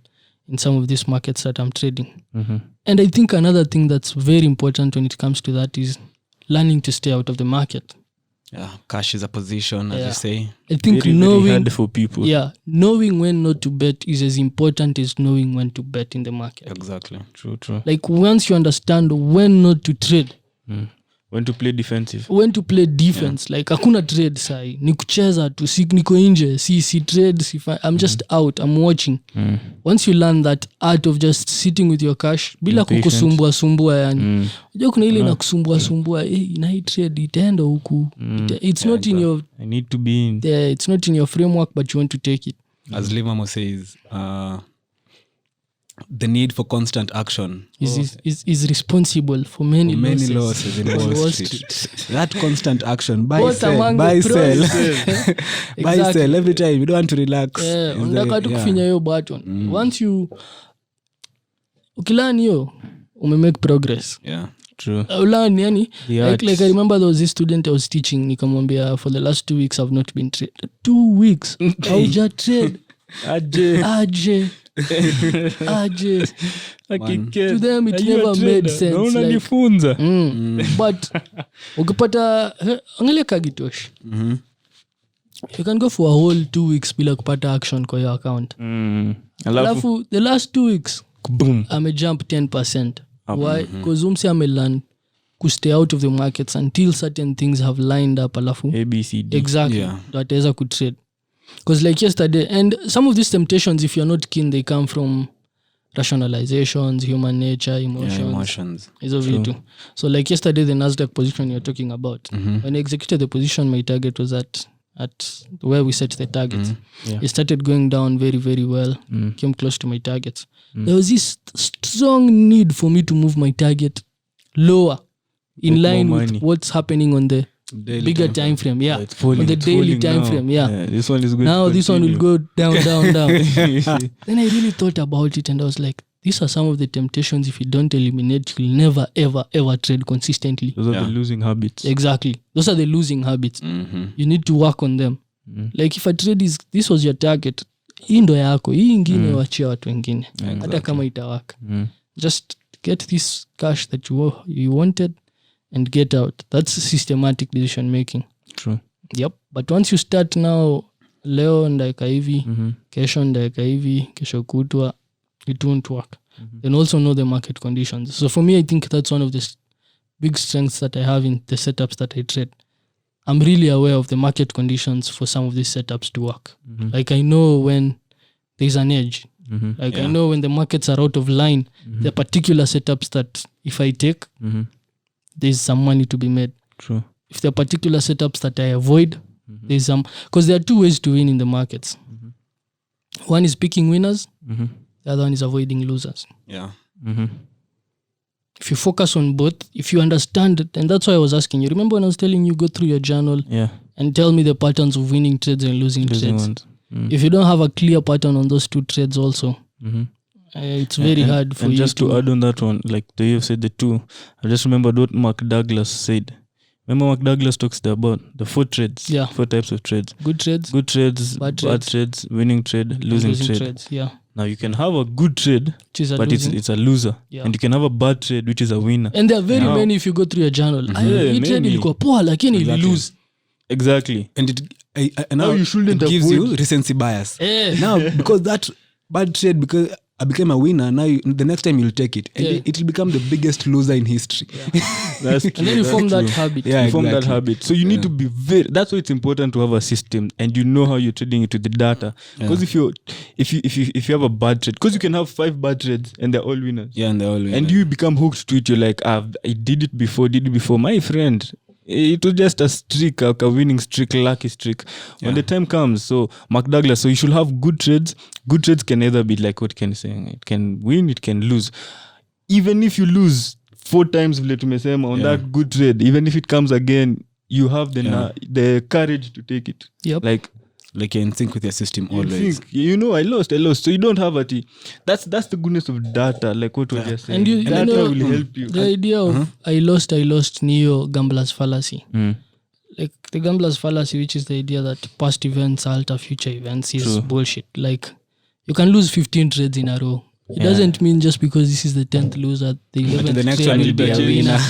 in some of these markets that I'm trading. And I think another thing that's very important when it comes to that is learning to stay out of the market. Cash is a position, as you say. I think very, knowing very hard for people. knowing when not to bet is as important as knowing when to bet in the market. Exactly. True. Like once you understand when not to trade, When to play defensive. when to play defense, like hakuna trade sai, ni kucheza tu, si niko nje, si trade, I'm just out, I'm watching. Once you learn that art of just sitting with your cash bila kukusumbua yani. Unajua kuna ile inakusumbua na hii trade itaenda huku. It's not in your I need to be in. it's not in your framework, but you want to take it. As Limamo says, the need for constant action is responsible for many losses in Wall Street. That constant action, buy, Both sell, among buy, the sell. pros. Buy, Exactly. sell every time. You don't want to relax. Unataka tu kufinya hiyo button. Once you ukilani hiyo umemake progress. Yeah. True. Ulani yani The like I remember there was this student I was teaching, nikamwambia for the last 2 weeks I've not been trade. 2 weeks hauja trade. Aje. To them it never made sense. Unanifunza. But ukipata angalia Kagitosh. You can go for a whole 2 weeks bila kupata action kwa your account. Alafu the last 2 weeks boom, amejump 10%. Why? Because umse amelearn to stay out of the markets until certain things have lined up. Alafu ABCD. exactly. Yeah. That is a good trade. Because like yesterday, and some of these temptations, if you're not keen, they come from rationalizations, human nature, emotions. Hizo vitu. So like yesterday, the Nasdaq position you're talking about, when I executed the position, my target was at where we set the targets. It started going down very, very well, came close to my targets. There was this strong need for me to move my target lower, in line with what's happening on the bigger time frame. Yeah, it's falling, on the it's daily falling time now. frame. Yeah. This one is good. Now this one will go down. Then I really thought about it and I was like, these are some of the temptations. If you don't eliminate, you'll never, ever trade consistently. Those are the losing habits. Exactly. Those are the losing habits. You need to work on them. Like if a trade this was your target, hii ndo yako, hii ingine wachia watu wengine. Hata kama itawaka. Just get this cash that you wanted and get out. That's systematic decision making. True. Yep. But once you start now, leo ndaika hivi, kesho ndaika hivi, kesho kutwa, it won't work. Then also know the market conditions. So for me, I think that's one of the big strengths that I have in the setups that I trade. I'm really aware of the market conditions for some of these setups to work. Like I know when there's an edge. Like I know when the markets are out of line, the particular setups that if I take, there's some money to be made. True. If there are particular setups that I avoid, there's some, because there are 2 ways to win in the markets. One is picking winners. The other one is avoiding losers. Yeah. If you focus on both, if you understand it, and that's why I was asking you. Remember when I was telling you, go through your journal and tell me the patterns of winning trades and losing trades. If you don't have a clear pattern on those 2 trades also, it's very hard for you just to add on that one, like the you said the 2, I just remembered what Mark Douglas said. Remember Mark Douglas talks about the 4 trades, 4 types of trades. Good trades, bad trades, winning trade, losing trade. Yeah. Now you can have a good trade, but it's a loser. And you can have a bad trade, which is a winner. And there are very many if you go through your journal. Hii trade ilikuwa poa lakini ili lose. Exactly. And now you shouldn't it gives you recency bias. Now, because that bad trade, because I became a winner, now the next time you'll take it. And it will become the biggest loser in history. That's true. And then you form that habit. You form that habit. So you need to be that's why it's important to have a system and you know how you're trading it with the data. Because if you have a bad trade, because you can have 5 bad trades and they're all winners. Yeah, and they're all winners. And you become hooked to it. You're like, I did it before. My friend, it was just a streak, like a winning streak, lucky streak. When the time comes, so Mark Douglas, so you should have good trades. Good trades can either be like what Ken is saying. It can win, it can lose. Even if you lose 4 times on that good trade, even if it comes again, you have the courage to take it. Yep. Like you're in sync with your system always. I lost. So you don't have a T. That's the goodness of data, like what we're just saying. And data will help you. The idea of I lost Neo gambler's fallacy. Like the gambler's fallacy, which is the idea that past events alter future events, is bullshit. Like you can lose 15 trades in a row It doesn't mean just because this is the 10th loser, the 11th the next trade one will will be be a a winner.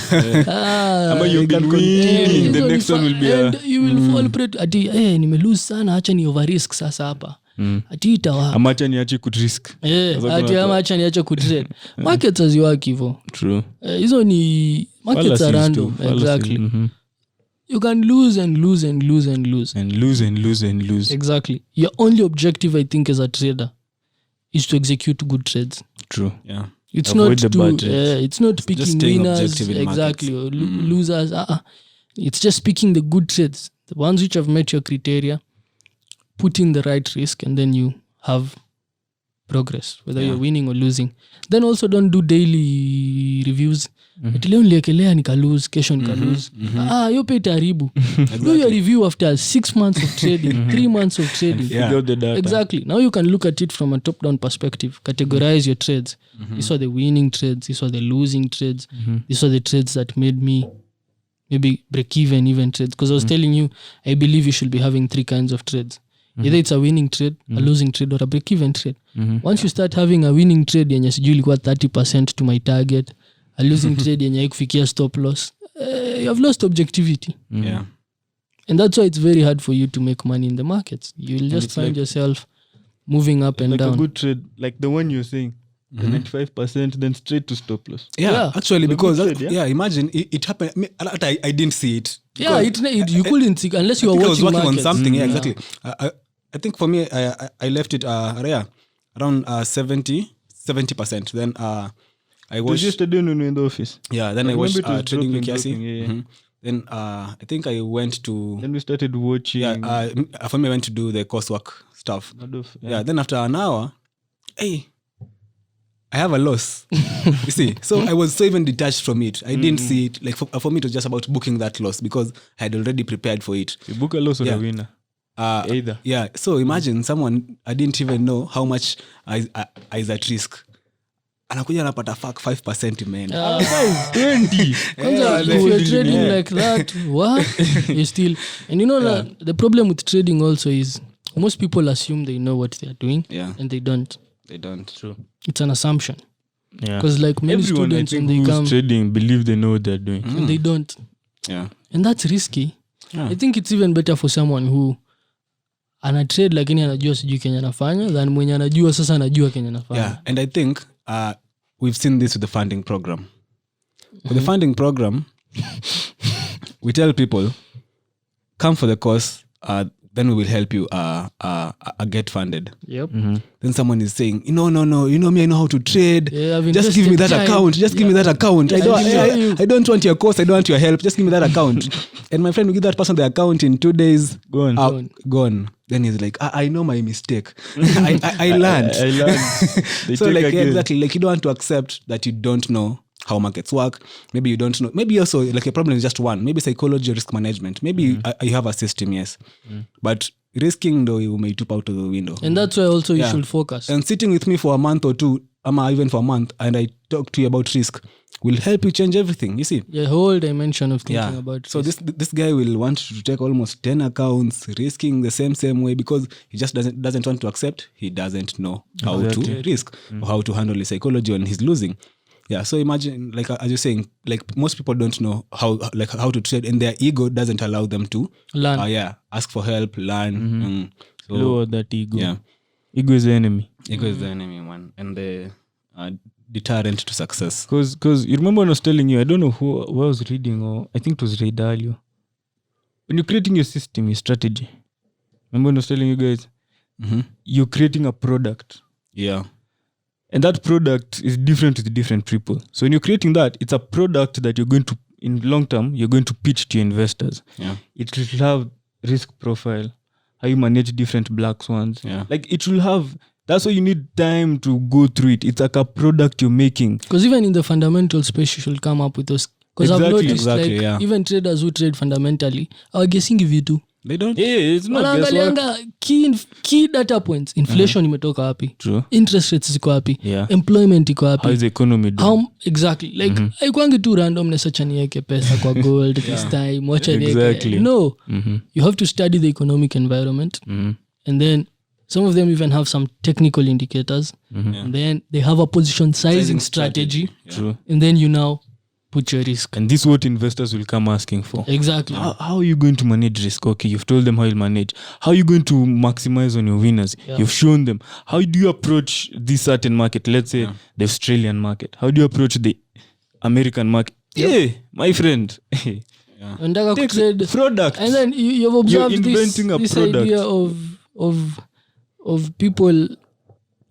Ama you've been winning, the next one will be a... And you will fall prey to ati nimelose sana, acha ni over risk sasa hapa. Ati itawa. Ama acha niache kudrisk. Ati ama acha niache kutrade. Markets haziwaki hivyo. True. Hizo ni markets are random. Exactly. You can lose and lose and lose and lose. And lose and lose and lose. Exactly. Your only objective, I think, as a trader is to execute good trades. True. Yeah. It's Avoid not the to bad trades. it's not picking staying winners objective in exactly or losers. It's just picking the good trades, the ones which have met your criteria, put in the right risk, and then you have progress, whether you're winning or losing. Then also don't do daily reviews. Ati leo niliekelea nikalose, kesho nikalose. Hiyo pia itaharibu. Do your review after 6 months of trading, 3 months of trading. Figure out the data. Exactly. Now you can look at it from a top-down perspective. Categorize your trades. These are the winning trades. These are the losing trades. These are the trades that made me maybe break even trades. Because I was telling you, I believe you should be having 3 kinds of trades. Either it's a winning trade, a losing trade, or a break-even trade. Once you start having a winning trade yenye sijui ilikuwa 30% to my target, a losing trade yenye haikufikia stop loss, you have lost objectivity. Yeah. And that's why it's very hard for you to make money in the markets. You'll just find yourself moving up and like down. a good trade, like the one you're saying, the 95%, then straight to stop loss. Yeah, actually, because trade, imagine it happened. I didn't see it. Yeah, you couldn't see unless you I were think I was watching working markets. on something. Yeah, exactly. I think for me, I left it around 70%. Then I Was watched. yesterday when we were in the office. Yeah, then I I watched remember it was Trading dropping, Kiasi. yeah. Then I think I went to. Then we started watching. For me, I went to do the coursework stuff. Yeah. Yeah. Then after an hour, hey, I have a loss. You see, so I was so even detached from it. I didn't see it. Like for me, it was just about booking that loss because I had already prepared for it. You book a loss or a winner. Either. Yeah. So imagine someone I didn't even know how much is at risk. Anakuja anapata 5% man. 20. Kwanza, if you're trading like that, what? You still... And you know, the problem with trading also is most people assume they know what they're doing. Yeah. And they don't. They don't. True. It's an assumption. Yeah. Because like many Everyone, students, I think, when they who's come... trading believe they know what they're doing. And they don't. Yeah. And that's risky. Yeah. I think it's even better for someone who ana trade lakini anajua sijui Kenya anafanya than mwenye anajua sasa anajua Kenya anafanya. Yeah. And I think we've seen this with the funding program. With the funding program, we tell people, come for the course, then we will help you get funded. Yep. Then someone is saying, no, you know me, I know how to trade. Yeah, I've just give me that invested time. account. Just give me that account. Yeah, I don't want your course. I don't want your help. Just give me that account. And my friend will give that person the account in 2 days. Gone. Then he's like, I know my mistake. I learned. I learned. They So take like again. exactly, like you don't want to accept that you don't know how markets work. Maybe you don't know. Maybe also like a problem is just one. Maybe psychology or risk management. Maybe you have a system, yes. But risking though you may tup out of the window. And that's why also you should focus. And sitting with me for a month or two, even for a month, and I talk to you about risk will help you change everything. You see? The whole dimension of thinking about So risk. this guy will want to take almost 10 accounts, risking the same way because he just doesn't want to accept. He doesn't know how to risk or how to handle his psychology when he's losing. Yeah. So imagine, like as you're saying, like most people don't know how to trade, and their ego doesn't allow them to Learn. ask for help, learn. So Lower that ego. yeah, Ego is the enemy. ego is the enemy, man, and the deterrent to success. Because you remember when I was telling you, I don't know who I was reading, or I think it was Ray Dalio. When you're creating your system, your strategy, remember when I was telling you guys, you're creating a product. Yeah. And that product is different with different people. So when you're creating that, it's a product that you're going to, in long term, you're going to pitch to your investors. Yeah. It will have risk profile, how you manage different black swans. Yeah. Like it will have, that's why you need time to go through it. It's like a product you're making. Because even in the fundamental space, you should come up with those. Because I've noticed even traders who trade fundamentally are guessing if you do. They don't. Yeah, it's not guesswork. Wanaangalianga key data points. Inflation imetoka wapi? True. Interest rates ziko wapi? Yeah. Employment iko wapi? How is the economy doing? Exactly. Like haikuangi tu random nesa niweke pesa kwa gold this time. Wacha niweke. Exactly. No. You have to study the economic environment and then Some of them even have some technical indicators. And then they have a position sizing strategy. True. And then you now put your risk. And this is what investors will come asking for. Exactly. How are you going to manage risk? Okay, you've told them how you'll manage. How are you going to maximize on your winners? Yeah. You've shown them. How do you approach this certain market? Let's say the Australian market. How do you approach the American market? Yeah, my friend. And Take trade product. and then you've observed You're inventing a this product. idea of people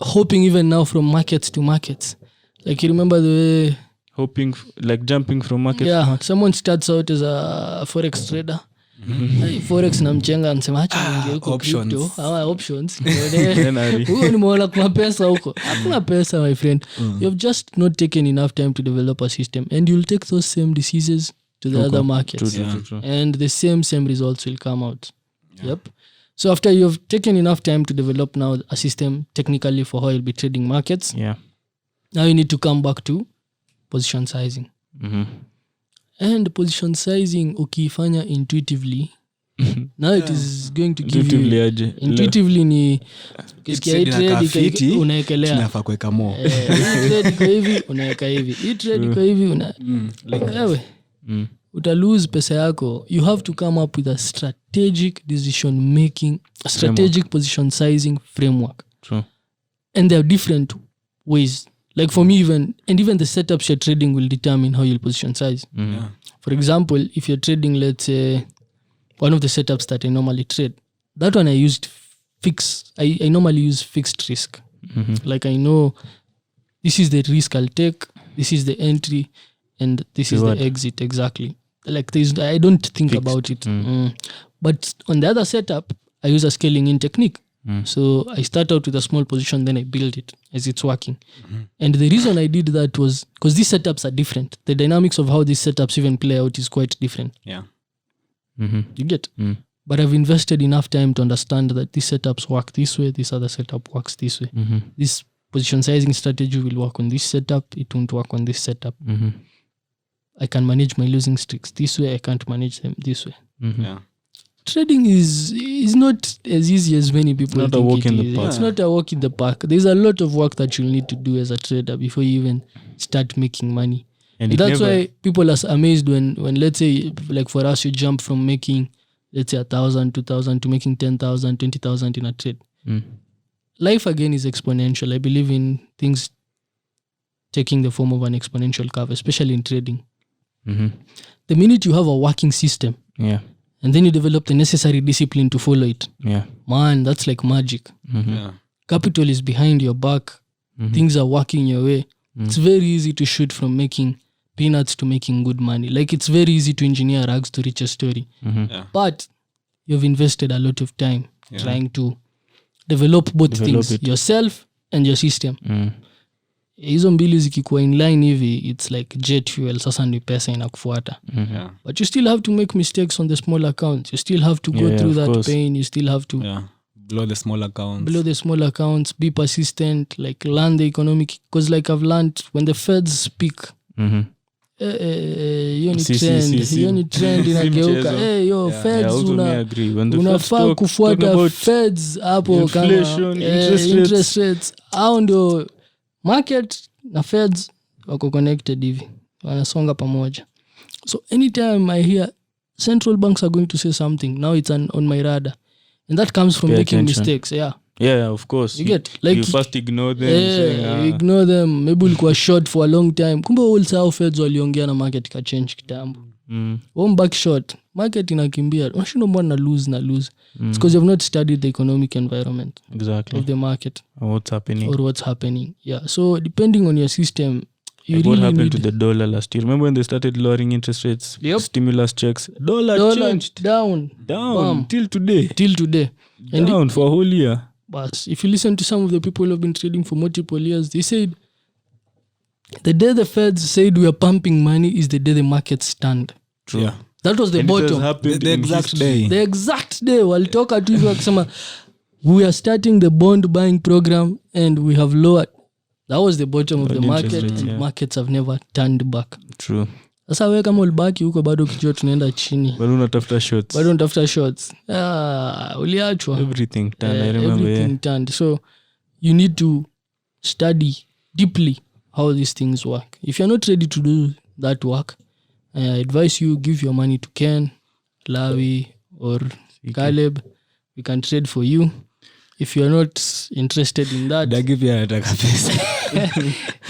hopping even now from markets to markets. Like you remember the way Hoping, like jumping from market to yeah, market. someone starts out as a forex trader. Forex na mchenga anasema acha niingie huko options. crypto ama options. Then Huko nimeona kuna pesa huko. Hakuna pesa my friend. You've just not taken enough time to develop a system and you'll take those same diseases to the other markets. True. And the same results will come out. Yep. So after you've taken enough time to develop now a system technically for how you'll be trading markets, now you need to come back to position sizing. And position sizing ukiifanya intuitively, now it is going to give Intuitively you aje. intuitively ni ukisikia hii trade fiti, unaekelea tunafaa kuweka more. hii trade iko hivi unaeka hivi, hii trade iko hivi wewe uta lose pesa yako. You have to come up with a strategic decision making, strategic position sizing framework. True. And there are different ways. Like for me even the setups you're trading will determine how you'll position size. For example, if you're trading, let's say, one of the setups that I normally trade, that one I used I normally use fixed risk. Like I know this is the risk I'll take, this is the entry, and this is the exit exactly. Like I don't think fixed. About it. But on the other setup, I use a scaling in technique. So I start out with a small position, then I build it as it's working. And the reason I did that was because these setups are different. The dynamics of how these setups even play out is quite different. Yeah. You get? But I've invested enough time to understand that these setups work this way, this other setup works this way. This position sizing strategy will work on this setup, it won't work on this setup. I can manage my losing streaks this way, I can't manage them this way. Yeah. Trading is not as easy as many people not think a walk it in the is. park. It's not a walk in the park. There's a lot of work that you'll need to do as a trader before you even start making money. And that's why people are amazed when let's say, like for us, you jump from making, let's say 1,000, 2,000 to making 10,000, 20,000 in a trade. Life again is exponential. I believe in things taking the form of an exponential curve, especially in trading. The minute you have a working system, and then you develop the necessary discipline to follow it, man, that's like magic. Capital is behind your back. Things are working your way. It's very easy to shoot from making peanuts to making good money. Like it's very easy to engineer rags to reach a story. But you've invested a lot of time trying to develop things, yourself and your system. Hizo mbili zikikuwa in line hivi, it's like jet fuel, sasa ni pesa inakufuata. But you still have to make mistakes on the small accounts. You still have to go through that pain. You still have to blow the small accounts, be persistent, like learn the economic, because like I've learned when the Feds speak, hiyo ni trend inageuka. Feds unafaa kufuata Feds hapo kama interest rates. Au ndio market na Feds wako connected hivi, wanasonga pamoja. So anytime I hear central banks are going to say something, now it's on my radar. And that comes from making mistakes. Yeah, of course. You get like you first ignore them. You ignore them. Maybe ulikuwa short for a long time. Kumbe wholesale Feds waliongea na market ka change kitambo. One back short, market inakimbia. Unashinda mbona na lose. It's because you have not studied the economic environment of the market. Or what's happening. Yeah. So depending on your system, you what really happened need to the dollar last year? Remember when they started lowering interest rates? Stimulus checks. Dollar changed. Down. Bam. Till today. And down for a whole year. But if you listen to some of the people who have been trading for multiple years, they said the day the Feds said we are pumping money is the day the markets stand. True. Yeah. That was the and bottom. The exact day. The exact day. Walitoka tu hivyo wakisema we are starting the bond buying program and we have lowered. That was the bottom of the market, and markets have never turned back. True. Sasa wewe kama ulibaki huko bado ukijua tunaenda chini, bado unatafuta shots, bado unatafuta shots, uliachwa. Everything turned. I remember. Everything turned. So you need to study deeply how these things work. If you're not ready to do that work, I advise you give your money to Ken, Lawi, or Caleb. We can trade for you. If you're not interested in that,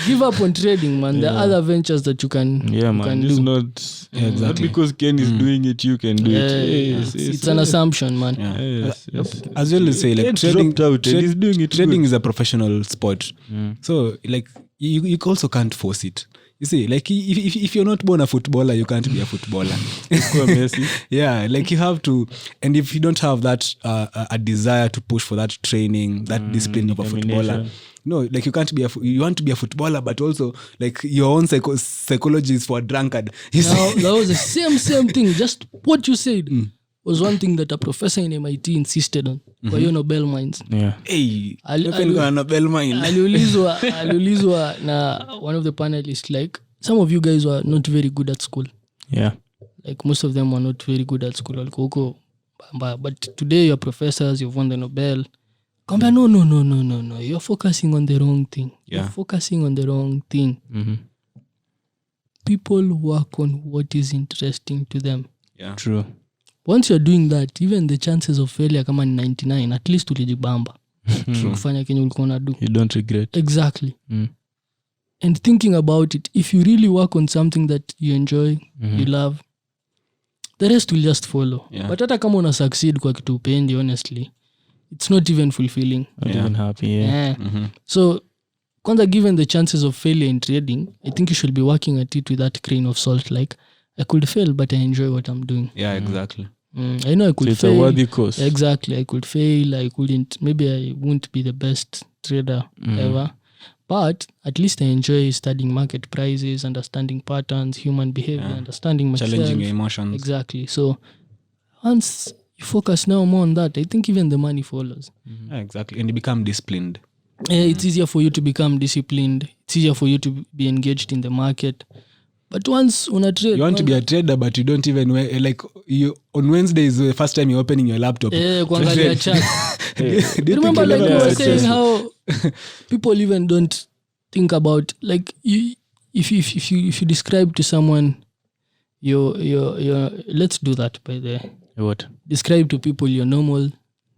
give up on trading, man. There are other ventures that you can, man. do. It's not because Ken is doing it, you can do it. Yes, it's an assumption, man. Yes. As well as say, like he's doing it. Trading is a professional sport, so like you also can't force it. You see, like if you're not born a footballer, you can't be a footballer. Yeah, like you have to, and if you don't have that a desire to push for that training, that discipline of a footballer, no, like you can't be you want to be a footballer, but also like your own psychology is for a drunkard. That was the same thing. Just what you said was one thing that a professor in MIT insisted on. Kwa hiyo Nobel Mines. Yeah. Hey, Nobel Mine. Aliulizwa na one of the panelists, like, some of you guys were not very good at school. Yeah. Like most of them were not very good at school. But today you're professors, you've won the Nobel. No. You're focusing on the wrong thing. Yeah. You're focusing on the wrong thing. Mm-hmm. People work on what is interesting to them. Yeah. True. Once you're doing that, even the chances of failure kama ni 99, at least ulijibamba. Kufanya kenye ulikuwa unadu. You don't regret. Exactly. And thinking about it, if you really work on something that you enjoy, you love, the rest will just follow. Yeah. But hata kama una succeed kwa kitu upendi, honestly, it's not even fulfilling. Not even happy, yeah. So, kwanza, given the chances of failure in trading, I think you should be working at it with that grain of salt. Like, I could fail, but I enjoy what I'm doing. Yeah, exactly. I know I could it's fail. A worthy cause. Exactly. I could fail. Maybe I won't be the best trader ever. But at least I enjoy studying market prices, understanding patterns, human behavior, understanding myself. Challenging your emotions. Exactly. So once you focus now more on that, I think even the money follows. Yeah, exactly. And you become disciplined. It's easier for you to become disciplined. It's easier for you to be engaged in the market. But once una trade, you want to be a trader, but you don't even like you on Wednesday is the first time you're opening your laptop. Kuangalia chat. Do you remember, like you were saying, stressful? how people even don't think about, like, if you describe to someone your let's do that by the What? Describe to people your normal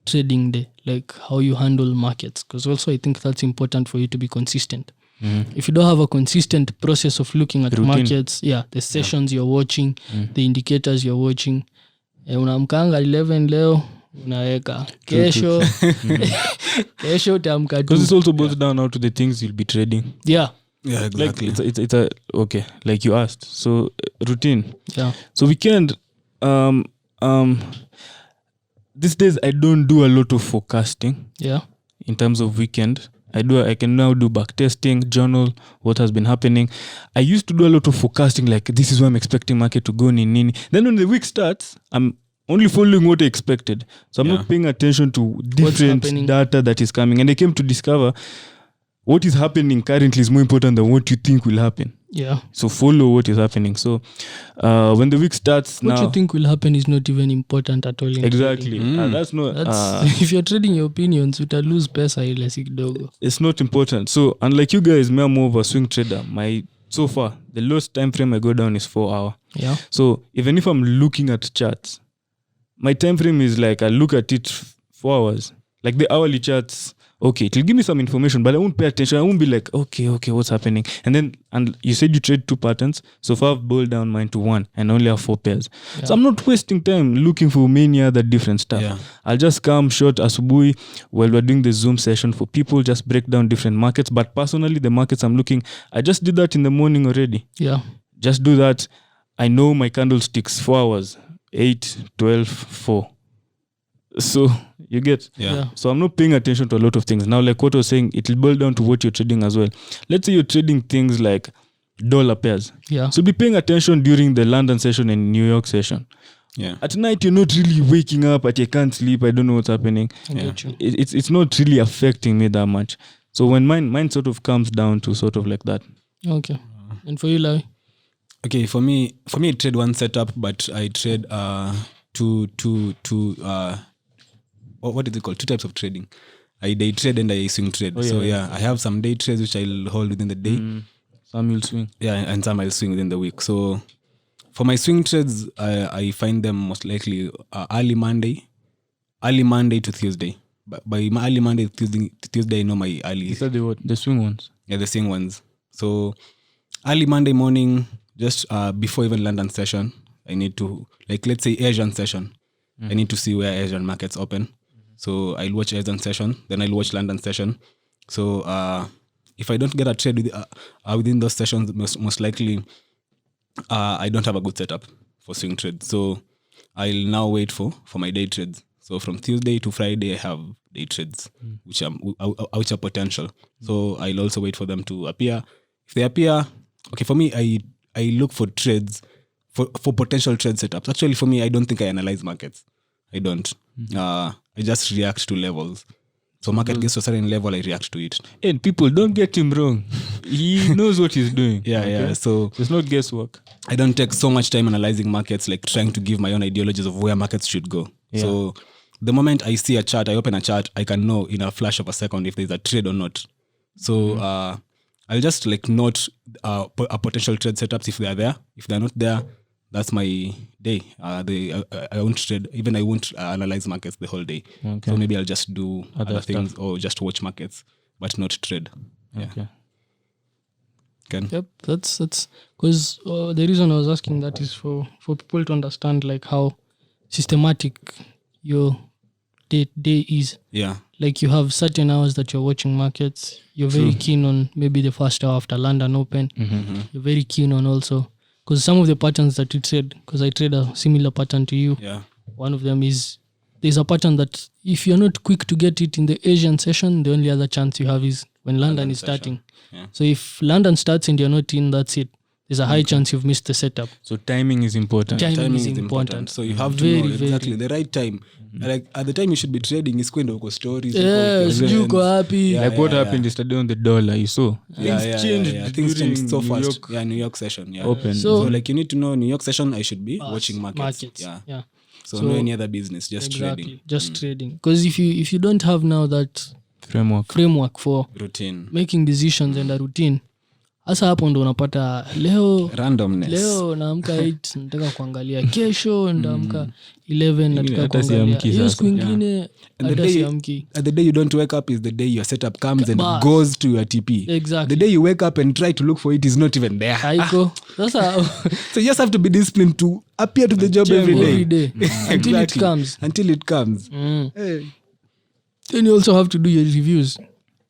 trading day, like how you handle markets, because also I think that's important for you to be consistent. If you don't have a consistent process of looking at routine. Markets, the sessions you're watching, the indicators you're watching, unamkanga 11 leo unaweka kesho kesho utamka tu, because it also boils down now to the things you'll be trading. Yeah, exactly. Like it's a okay, like you asked, so routine. So weekend, these days I don't do a lot of forecasting. In terms of weekend, I can now do backtesting, journal what has been happening. I used to do a lot of forecasting, like this is where I'm expecting market to go, nini. Then when the week starts, I'm only following what I expected. So I'm not paying attention to different data that is coming. And I came to discover what is happening currently is more important than what you think will happen. So follow what is happening. So when the week starts, what you think will happen is not even important at all. Exactly. That's not. If you're trading your opinions, you'll lose pesa ile si kidogo. It's not important. So unlike you guys, me I'm more of a swing trader. So far the lowest time frame I go down is 4 hours. So even if I'm looking at charts, my time frame is like I look at it 4 hours. Like the hourly charts, okay, it'll give me some information, but I won't pay attention. I won't be like, okay, what's happening? And you said you trade 2 patterns. So far I've boiled down mine to 1 and only have 4 pairs. So I'm not wasting time looking for many other different stuff. I'll just come short asubuhi while we're doing the Zoom session for people, just break down different markets. But personally, the markets I'm looking, I just did that in the morning already. Just do that. I know my candlesticks 4 hours, 8, 12, 4. So you get so I'm not paying attention to a lot of things now. Like what I was saying, it'll boil down to what you're trading as well. Let's say you're trading things like dollar pairs, so be paying attention during the London session and New York session. At night you're not really waking up I can't sleep, I don't know what's happening. It's not really affecting me that much. So when mine sort of comes down to sort of like that. Okay. And for you, Lai? Okay, for me, I trade one setup, but I trade two what is it called? Two types of trading. I day trade and I swing trade. I have some day trades which I'll hold within the day. Some you'll swing. Yeah, and some I'll swing within the week. So for my swing trades, I find them most likely early Monday to Tuesday. But by my early Monday to Tuesday, I know my early. Is that the swing ones? Yeah, the swing ones. So early Monday morning, just before even London session, I need to, like, let's say Asian session. I need to see where Asian markets open. So I'll watch Asian session, then I'll watch London session. So if I don't get a trade within those sessions, most likely I don't have a good setup for swing trades. So I'll now wait for my day trades. So from Tuesday to Friday, I have day trades, which are potential. So I'll also wait for them to appear. If they appear, okay, for me, I look for trades, for potential trade setups. Actually, for me, I don't think I analyze markets. I don't. I just react to levels. So market gets to a certain level, I react to it. And people, don't get him wrong. He knows what he's doing. Yeah. So it's not guesswork. I don't take so much time analyzing markets, like trying to give my own ideologies of where markets should go. Yeah. So the moment I see a chart, I open a chart, I can know in a flash of a second if there's a trade or not. So I'll just like note a potential trade setups if they are there. If they're not there, that's my day. I won't trade. Even I won't analyze markets the whole day. Okay. So maybe I'll just do other things or just watch markets, but not trade. Yeah. Okay. Ken? Yep, that's because the reason I was asking that is for people to understand like how systematic your day is. Yeah. Like you have certain hours that you're watching markets. You're very keen on maybe the first hour after London Open. Mm-hmm. You're very keen on also, because some of the patterns that you trade, because I trade a similar pattern to you. Yeah. One of them is, there's a pattern that if you're not quick to get it in the Asian session, the only other chance you have is when London is starting. Yeah. So if London starts and you're not in, that's it. There's a high chance you've missed the setup. So timing is important. Timing is important. So you have to know exactly the right time. Like at the time you should be trading is kind of stories. Yes, you go happy. Like what happened yesterday on the dollar, you saw. Things changed so fast. New York session. Yeah. Open. So like you need to know New York session, I should be watching markets. Yeah. So no any other business, just trading. Just trading. Because if you don't have now that framework for routine, making decisions and a routine, hasa hapo ndo unapata leo naamka 8 nataka kuangalia, kesho ndaamka 11 nataka kuangalia, hiyo siku ingine hata siamki. The day you don't wake up is the day your setup comes and goes to your TP. Exactly. The day you wake up and try to look for it is not even there. Haiko. Sasa so you just have to be disciplined to appear to the job every day. Until it comes. Hey. Then you also have to do your reviews.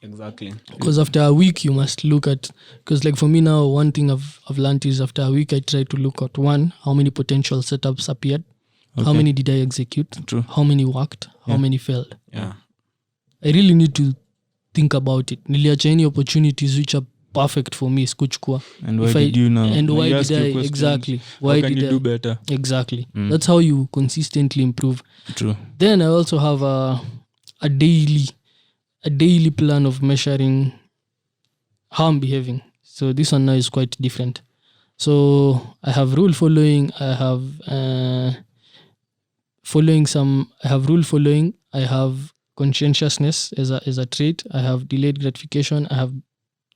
Exactly. Because after a week you must look at, because like for me now, one thing I've learned is after a week I try to look at how many potential setups appeared, how many did I execute, True. how many worked, how many failed. Yeah. I really need to think about it. Niliacha any opportunities which are perfect for me sikuchukua. And why did you now? And why did I? Exactly. Why can you do better? Exactly. That's how you consistently improve. True. Then I also have a daily plan of measuring how I'm behaving. So this one now is quite different. So I have rule following. I have rule following. I have conscientiousness as a trait. I have delayed gratification. I have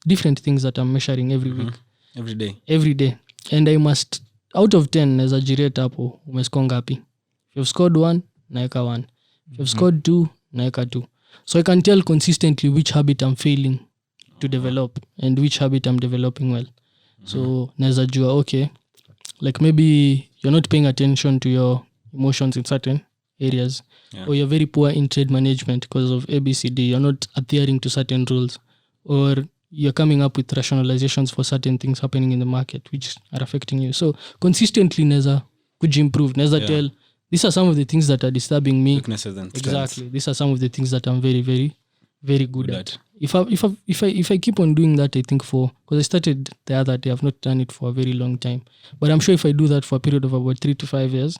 different things that I'm measuring every week. Every day. And I must, out of 10, as a jirate hapo, umescore ngapi? If you've scored 1, naeka 1. If you've scored 2, naeka 2. So I can tell consistently which habit I'm failing to develop and which habit I'm developing well. So naeza jua, okay, like maybe you're not paying attention to your emotions in certain areas, or you're very poor in trade management because of ABCD. You're not adhering to certain rules, or you're coming up with rationalizations for certain things happening in the market which are affecting you. So consistently naeza kujimprove, naeza tell, these are some of the things that are disturbing me. Weaknesses and strengths. Exactly. These are some of the things that I'm very, very, very good at. If I keep on doing that, I think because I started the other day, I've not done it for a very long time. But I'm sure if I do that for a period of about 3 to 5 years,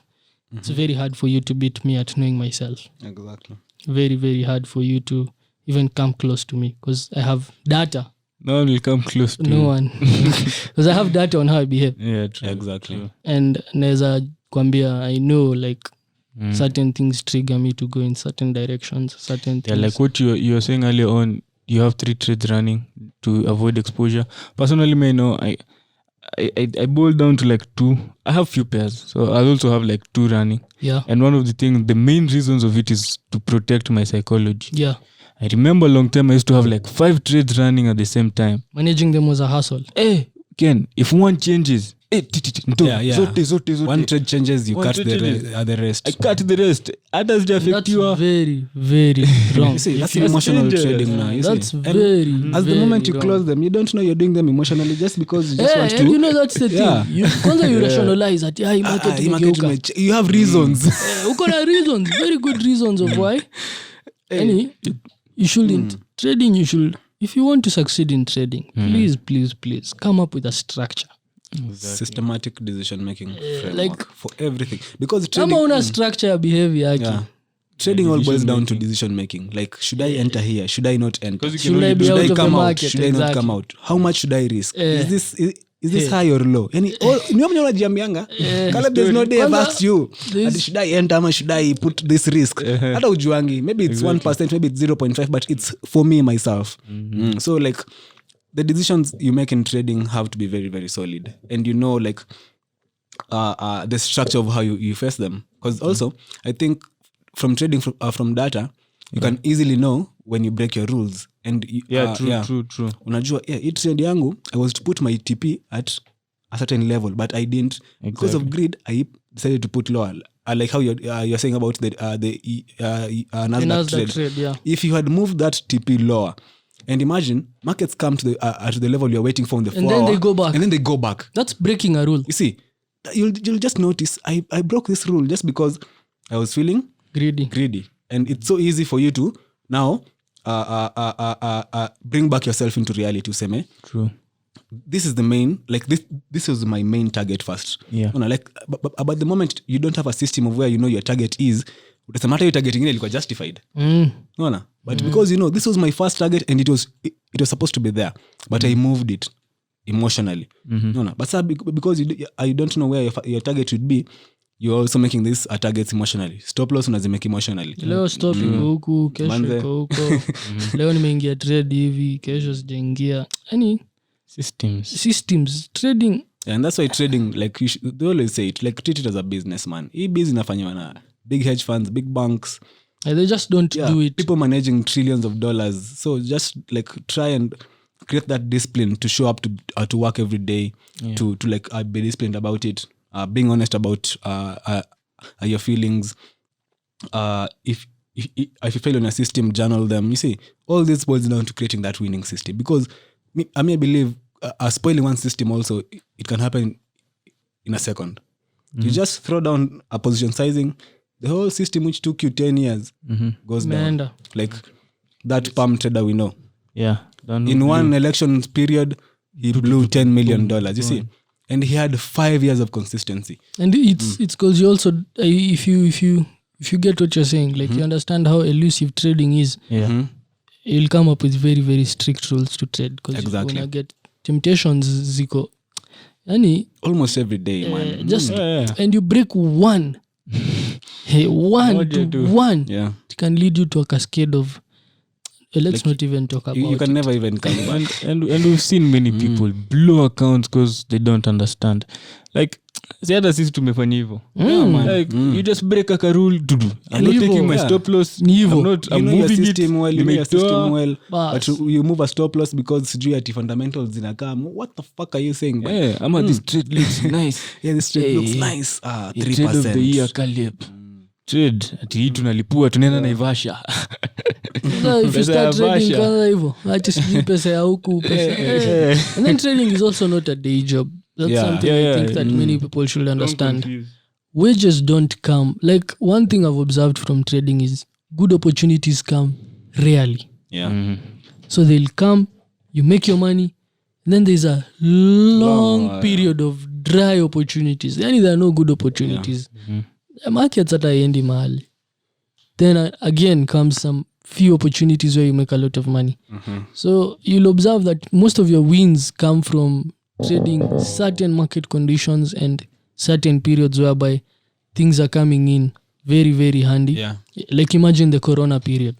it's very hard for you to beat me at knowing myself. Exactly. Very, very hard for you to even come close to me, because I have data No one will come close to no one because I have data on how I behave. Yeah, true. Exactly. True. And naweza kwambia I know like certain things trigger me to go in certain directions, certain things. Yeah, like what you were saying earlier on, you have 3 trades running to avoid exposure. Personally, may know I boil down to like 2. I have few pairs, so I also have like 2 running. Yeah. And one of the things, the main reasons of it is to protect my psychology. Yeah. I remember a long time I used to have like 5 trades running at the same time. Managing them was a hassle. Hey, Ken, if one changes, zote. One trade changes, you One cut trade the rest. I cut the rest. Others they affect That's you. very, very wrong. You see, that's If you- emotional That's trading now. You That's see. very, As the very moment you wrong. close them, you don't know you're doing them emotionally just because you just Yeah, want and you to. know that's the Yeah. thing. Kwanza you rationalize that hii market Hii market imegeuka. you have reasons. Uko na reasons, very good reasons of why. Any you shouldn't trading. You should, if you want to succeed in trading, please come up with a structure. Systematic decision making framework like- for everything, because trading, Kama una structure ya behavior yake. yeah, trading all boils down to decision making. Like, should I enter here? Should I not enter? Because you can Should I only be do out Should I of the come out? market? Should I not Exactly. come out? How much should I risk? Is this Eh. high or low? Yani ni mwenye unajiambianga Caleb, there's no day I've Kwanza, asked you this- should I enter ama should I put this risk. Hata ujuangi, maybe it's 1%, maybe it's 0.5, but it's for me myself. So like the decisions you make in trading have to be very, very solid, and you know, like the structure of how you face them. Because also I think from trading from data you can easily know when you break your rules. And True. unajua hii trade yangu I was to put my TP at a certain level, but I didn't because of greed. I decided to put lower, like how you're saying about the Nasdaq trade. Yeah. If you had moved that TP lower, and imagine markets come to the level you're waiting for in the 4 And then they go back. and then they go back. That's breaking a rule. You see, you'll just notice I broke this rule just because I was feeling greedy, and it's so easy for you to now bring back yourself into reality. Useme, True. this is the main, like this was my main target first. Yeah. Like but the moment you don't have a system of where you know your target is, utasema hata your target ingine ilikuwa justified. Unaona? But because you know this was my first target and it was supposed to be there, but I moved it emotionally. Unaona? But because you don't know where your target should be, you're also making this a target emotionally. Stop loss unazimake emotionally. Leo stop iko huku, kesho Manze. iko huko. Leo nimeingia trade hivi, kesho sijaingia. Any systems trading. And that's why trading, like they always say it, like treat it as a business, man. Hii business inafanywa na big hedge funds, big banks. They just don't do it. People managing trillions of dollars. So just like try and create that discipline to show up to work every day, to like be disciplined about it, being honest about your feelings. If you fail on a system, journal them. You see, all this boils down to creating that winning system. Because I believe spoiling one system also, it can happen in a second. You just throw down a position sizing, the whole system which took you 10 years goes down. Like that palm trader we know. Yeah. In one election period, he blew $10 million. You see, and he had 5 years of consistency. And it's because you also if you get what you're saying, like you understand how elusive trading is. Yeah. You'll come up with very, very strict rules to trade, because Exactly. you're gonna get temptations ziko. Yani Almost every day, man. and you break one. What do you do? One. Yeah. It can lead you to a cascade of let's not even talk about You can it. never even come back. and we've seen many people blow accounts because they don't understand. Like, si hata sisi tumefanya hivyo. Like, you just break a rule. I'm not Hivyo. taking my Yeah. stop loss. Ni hivyo. I'm not. You I'm know your moving it. system well, you know your system well, Bas. but you move a stop loss because sijui ati fundamentals zinakam. What the fuck are you saying, man? Yeah, this trade looks nice. Yeah, this trade Hey, looks nice. Trade of the year, 3%. Caleb. Trade. Ati hii tunalipua tunaenda Naivasha. Sasa if you Pesa ya start trading Basha. kwanza hivyo, acha sijui pesa ya huku, pesa. And then trading is also not a day job. That's Yeah. something I think that many people should understand. Confused. Wages don't come. Like, one thing I've observed from trading is good opportunities come rarely. Yeah. So they'll come, you make your money, and then there's a long period of dry opportunities. Yani there are no good opportunities. The markets hata haiendi mahali. Then again comes some few opportunities where you make a lot of money. So you'll observe that most of your wins come from trading certain market conditions and certain periods whereby things are coming in very, very handy. Yeah. Like imagine the corona period.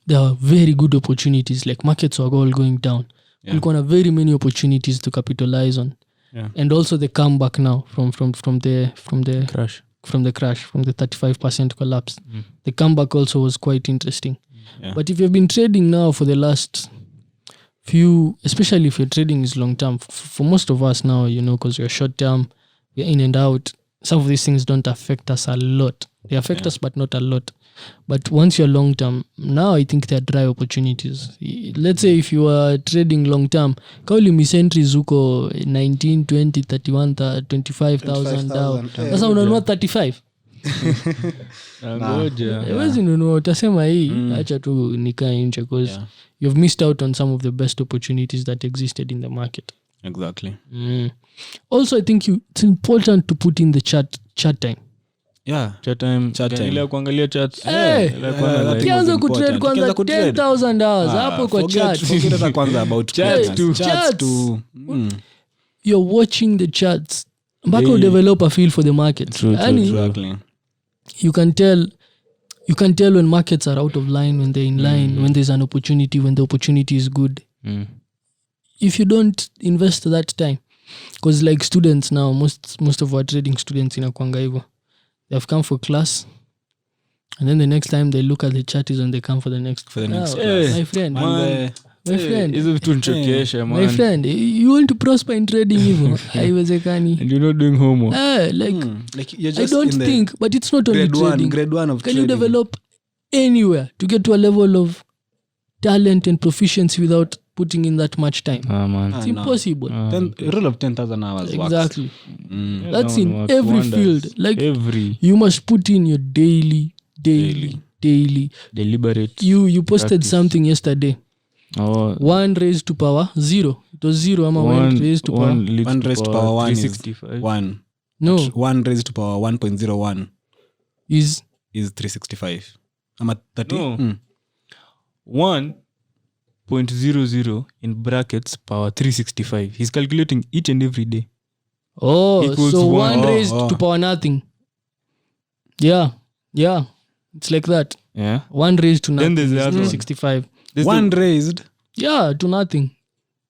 There are very good opportunities. Like markets were all going down. Yeah. You'll have very many opportunities to capitalize on. Yeah. And also the comeback now from the Crash. from the crash, from the 35% collapse. The comeback also was quite interesting. Yeah. But if you've been trading now for the last few, especially if your trading is long term, for most of us now, because we're short term, we're in and out, some of these things don't affect us a lot. They affect us, but not a lot. But once you're long term, now I think there are dry opportunities. Let's say if you are trading long term, kauli misentries huko 19, 20, 31, 25,000 down. Sasa unanunua 35. Wezi nunua, utasema hii acha tu nikae nje because you've missed out on some of the best opportunities that existed in the market. Exactly. Also, I think it's important to put in the chat time. Yeah. Chat time. Ile kuangalia chat. Kianza kutrade kwanza 10,000 hours hapo kwa chat. Forget kwanza about chats to you're watching the charts. Mpaka udevelop a feel for the market. True, exactly. You can tell when markets are out of line, when they're in line, when there's an opportunity, when the opportunity is good. If you don't invest that time, because like students now, most of our trading students inakuanga hivyo. They've come for class, and then the next time they look at the chart is when they come for the next class. My friend, my friend, you want to prosper in trading even? Haiwezekani. And you're not doing homework. Like you're just I don't think, but it's not only trading. Grade one of Can trading. you develop anywhere to get to a level of talent and proficiency without putting in that much time? Man. It's impossible. Rule of 10,000 hours works. Exactly. Yeah, That's in works every wonders. field. Like Every you must put in your daily. deliberate. You posted practice. something yesterday. 1 raised to power 0. It was 0. Ama 1 raised to power. 1 raised to power 1 is 365. 1. No, 1 raised to power 1.01 is 365. Ama 30. No. 1.00 in brackets power 365. He's calculating each and every day. Equals so 1. 1 raised to power nothing. Yeah. It's like that. Yeah. 1 raised to nothing. Then there's the is other one. 365. There's 1 raised, Yeah, to nothing.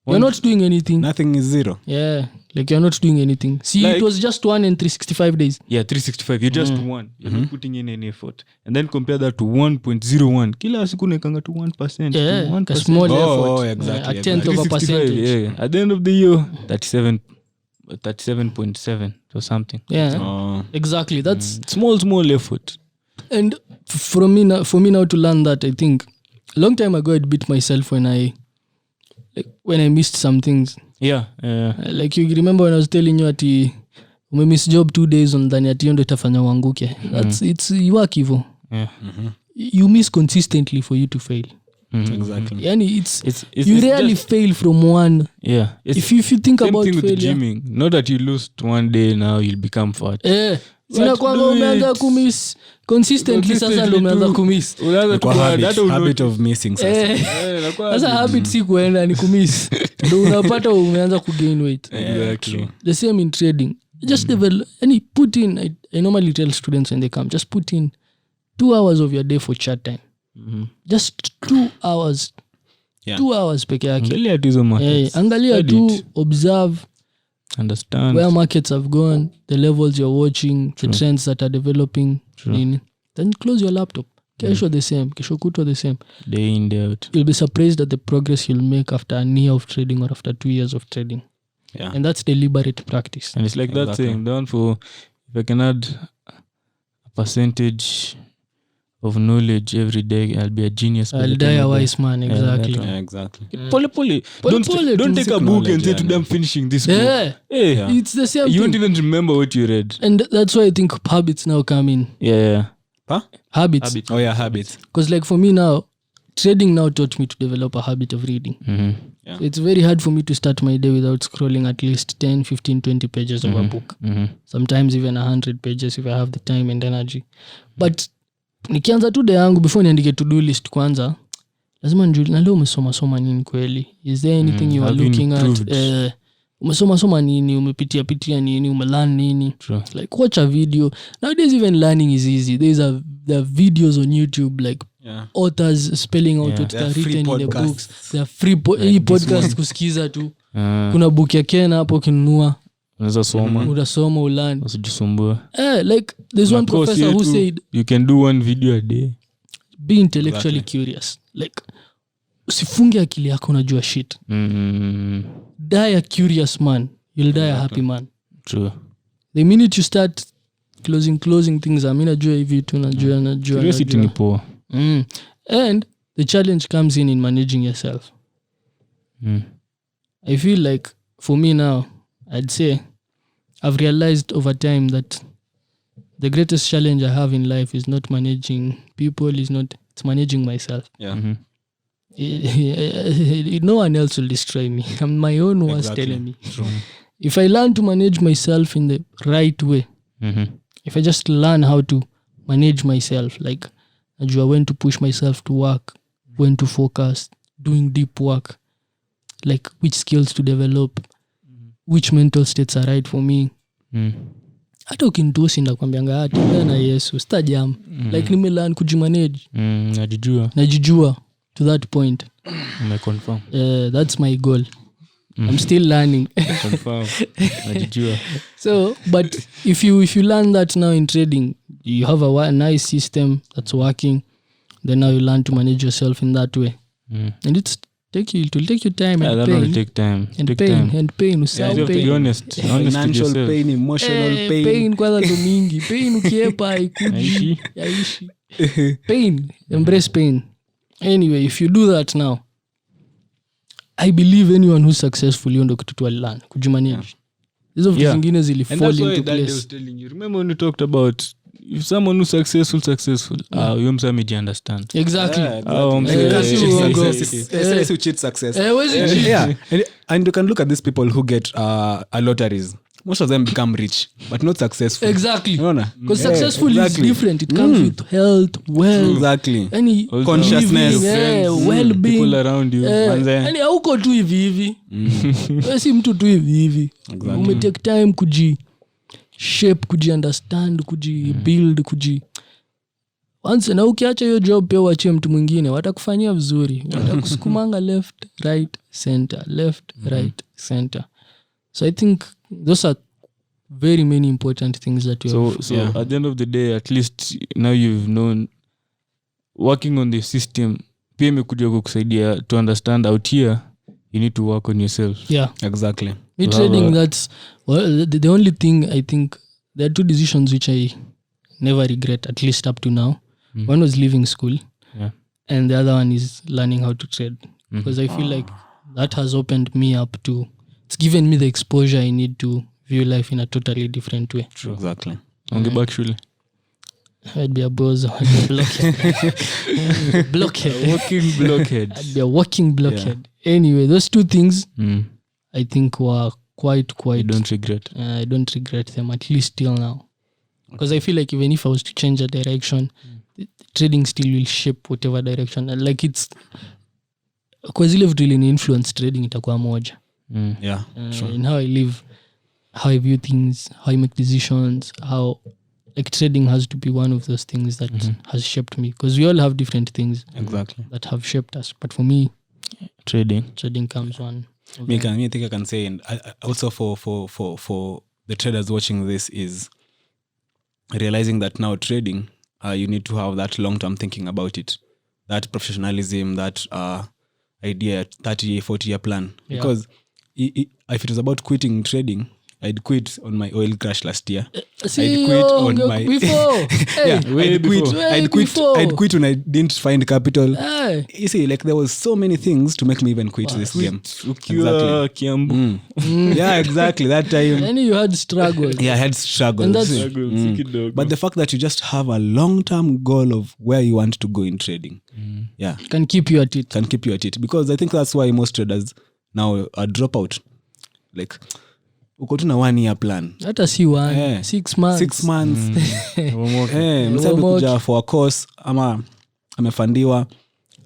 One- You're not doing anything. nothing is 0. Yeah, like you're not doing anything. See, Like- it was just 1 and 365 days. Yeah, 365. You're just one. You're not putting in any effort. And then compare that to 1.01. Kila siku naikanga to 1%. Yeah, to 1%. a small effort. exactly, A tenth of a 365, percentage. yeah. At the end of the year, 37.7 or something. Yeah, exactly. That's Small effort. and for me now to learn that, I think a long time ago I'd beat myself when I missed some things. Yeah. Like you remember when I was telling you ati umemiss job 2 days on dhani ati hiyo ndio itafanya uanguke. It's you work hivyo. Yeah. You miss consistently for you to fail. Exactly. Yani It's you rarely just- fail from one. Yeah. It's If you think same about thing with failure. gymming. Not that you lose one day now you'll become fat. Sina kwamba do umeanza it. kumiss consistently, sasa ndio umeanza kumiss. Unaanza tu Kwa kuwa- that will habit not- of missing sasa. inakuwa Sasa habit si kuenda ni kumiss. Ndio unapata umeanza kugain weight. Exactly. The same in trading. Just develop, put in, I normally tell students when they come, just put in 2 hours of your day for chat time. Just 2 hours. Yeah. 2 hours peke yake. Angalia tu hizo markets. Angalia Study tu, it. observe Understand. where markets have gone, the levels you're watching, the trends that are developing. Nini. Then close your laptop. Kesho the same. Kesho kutwa the same. Day in, day out. You'll be surprised at the progress you'll make after a year of trading or after 2 years of trading. Yeah. And that's deliberate practice. And it's like that Exactly. saying, down for if I can add a percentage of knowledge every day, I'll be a genius. by I'll the die time a I die. wise man. Exactly. that one. Yeah, exactly. Pole. Don't tu. take a book and say today I'm finishing this book. Yeah. Hey, Yeah. It's the same you won't thing. even remember what you read. And that's why I think habits now come in. Yeah. Huh? Habits. Habit. Oh yeah, habits. Because like for me now, trading now taught me to develop a habit of reading. Yeah. So it's very hard for me to start my day without scrolling at least 10, 15, 20 pages of a book. Sometimes even 100 pages if I have the time and energy. But nikianza tu day yangu before niandike to do list kwanza lazima njuli na leo umesoma nini kweli, is there anything you are looking at, umesoma nini, umepitia nini, umelearn nini. True. Like watch a video nowadays. Even learning is easy. There are videos on YouTube like authors spelling out what are written in the books. There are free podcast kusikiza tu. Kuna book ya Kena hapo kinunua unasoma ulearn, usijisumbue. Like there's one professor who said you can do one video a day. Be intellectually curious. Like usifunge akili yako unajua shit. Die a curious man, you'll die a happy man. True. The minute you start closing things, najua hivi tu najua. Curiosity ni poa. And the challenge comes in managing yourself. I feel like for me now, I'd say I've realized over time that the greatest challenge I have in life is not managing people, it's managing myself. Yeah. No one else will destroy me. I'm my own worst enemy. True. If I learn to manage myself in the right way, if I just learn how to manage myself, like najua when to push myself to work, when to focus, doing deep work, like which skills to develop, which mental states are right for me. Hata ukinitusi ndakwambianga hata na Yesu stajam. Like nimelearn kujimanage. Najijua to that point. Confirm. That's my goal. I'm still learning. Confirm. Najijua. So, but if you learn that now in trading, you have a nice system that's working, then now you learn to manage yourself in that way. And it will take you time and pain. Take time. And pain. Usahau pain. Be honest. Financial pain, emotional pain. Pain kwanza ndo mingi. Pain ukiepa haikuji. Yaishi. Pain. Embrace pain. Anyway, if you do that now, I believe anyone who's successful hiyo ndo kitu tu learn kujimanage. Hizo vitu zingine zilifall into place. Was telling you. Remember when we talked about if someone who's successful, you must understand. Exactly. You cheat success. And you can look at these people who get lotteries. Most of them become rich, but not successful. Exactly. Because successful is different. It comes with health, wealth, any consciousness, well-being, people around you. Yani hauko tu hivi. Wewe si mtu tu hivi. Ume take time shape, understand, build, once na ukiacha hiyo job pia uachie mtu mwingine watakufanyia vizuri, watakusukumanga left right center. So I think those are very many important things that you have. So at the end of the day, at least now you've known working on the system pia imekuja kukusaidia to understand out here you need to work on yourself. Yeah, exactly. Me trading, that's the only thing. I think there are two decisions which I never regret, at least up to now. One was leaving school, and the other one is learning how to trade, because I feel like that has opened me up to, it's given me the exposure I need to view life in a totally different way. True. Exactly. Ungeback shule, I'd be a bozo, I'd be a blockhead. Walking blockhead. I'd be a walking blockhead. Anyway, those two things I think were quite. You don't regret. I don't regret them, at least till now, because I feel like even if I was to change a direction, the trading still will shape whatever direction. And like it's kwa zile vitu ili influence trading itakuwa moja. In how I live, how I view things, how I make decisions, how like trading has to be one of those things that has shaped me, because we all have different things that have shaped us, but for me trading comes one. I think I can say, and also for the traders watching this, is realizing that now trading, you need to have that long-term thinking about it, that professionalism, that idea, 30-year, 40-year plan. Because if it was about quitting trading, I'd quit on my oil crash last year. I'd quit when I didn't find capital. You see, like there was so many things to make me even quit this game. Exactly. Yeah, exactly. That time. And you had struggles. Yeah, I had struggles. And that's but the fact that you just have a long-term goal of where you want to go in trading, can keep you at it. Because I think that's why most traders now drop out. Like, uko tu na 1 year plan. Hata si 6 months. 6 months. Msabe kuja for a course ama amefandiwa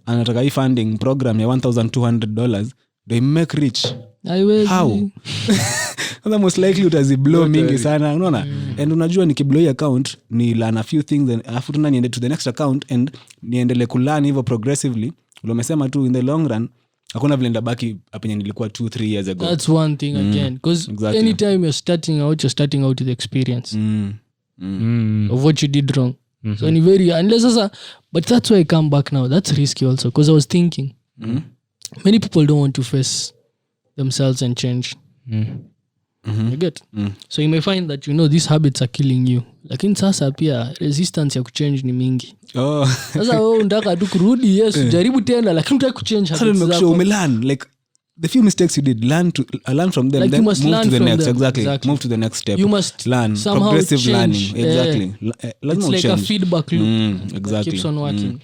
anataka hii funding program ya $1,200 they make rich. How? Kwanza most likely utaziblow mingi sana, unaona? And unajua nikiblow hii account ni learn a few things and afu tena niende to the next account and niendelee kulearn hivyo progressively. Umesema tu in the long run hakuna vile ndabaki hapo nilikuwa 2-3 years ago. That's one thing again because anytime you're starting out with experience of what you did wrong. So ni very unless sasa, but that's why I come back now. That's risky also because I was thinking many people don't want to face themselves and change. You get? So you may find that these habits are killing you. Lakini sasa pia resistance ya kuchange ni mingi. Sasa wewe unataka tu kurudi jaribu tena lakini unataka kuchange habits zako. So learn like the few mistakes you did, learn from them, like then move to the next. Exactly. Move to the next step. You must learn progressive change. learning. Exactly. It's like change. A feedback loop Exactly. that keeps on working.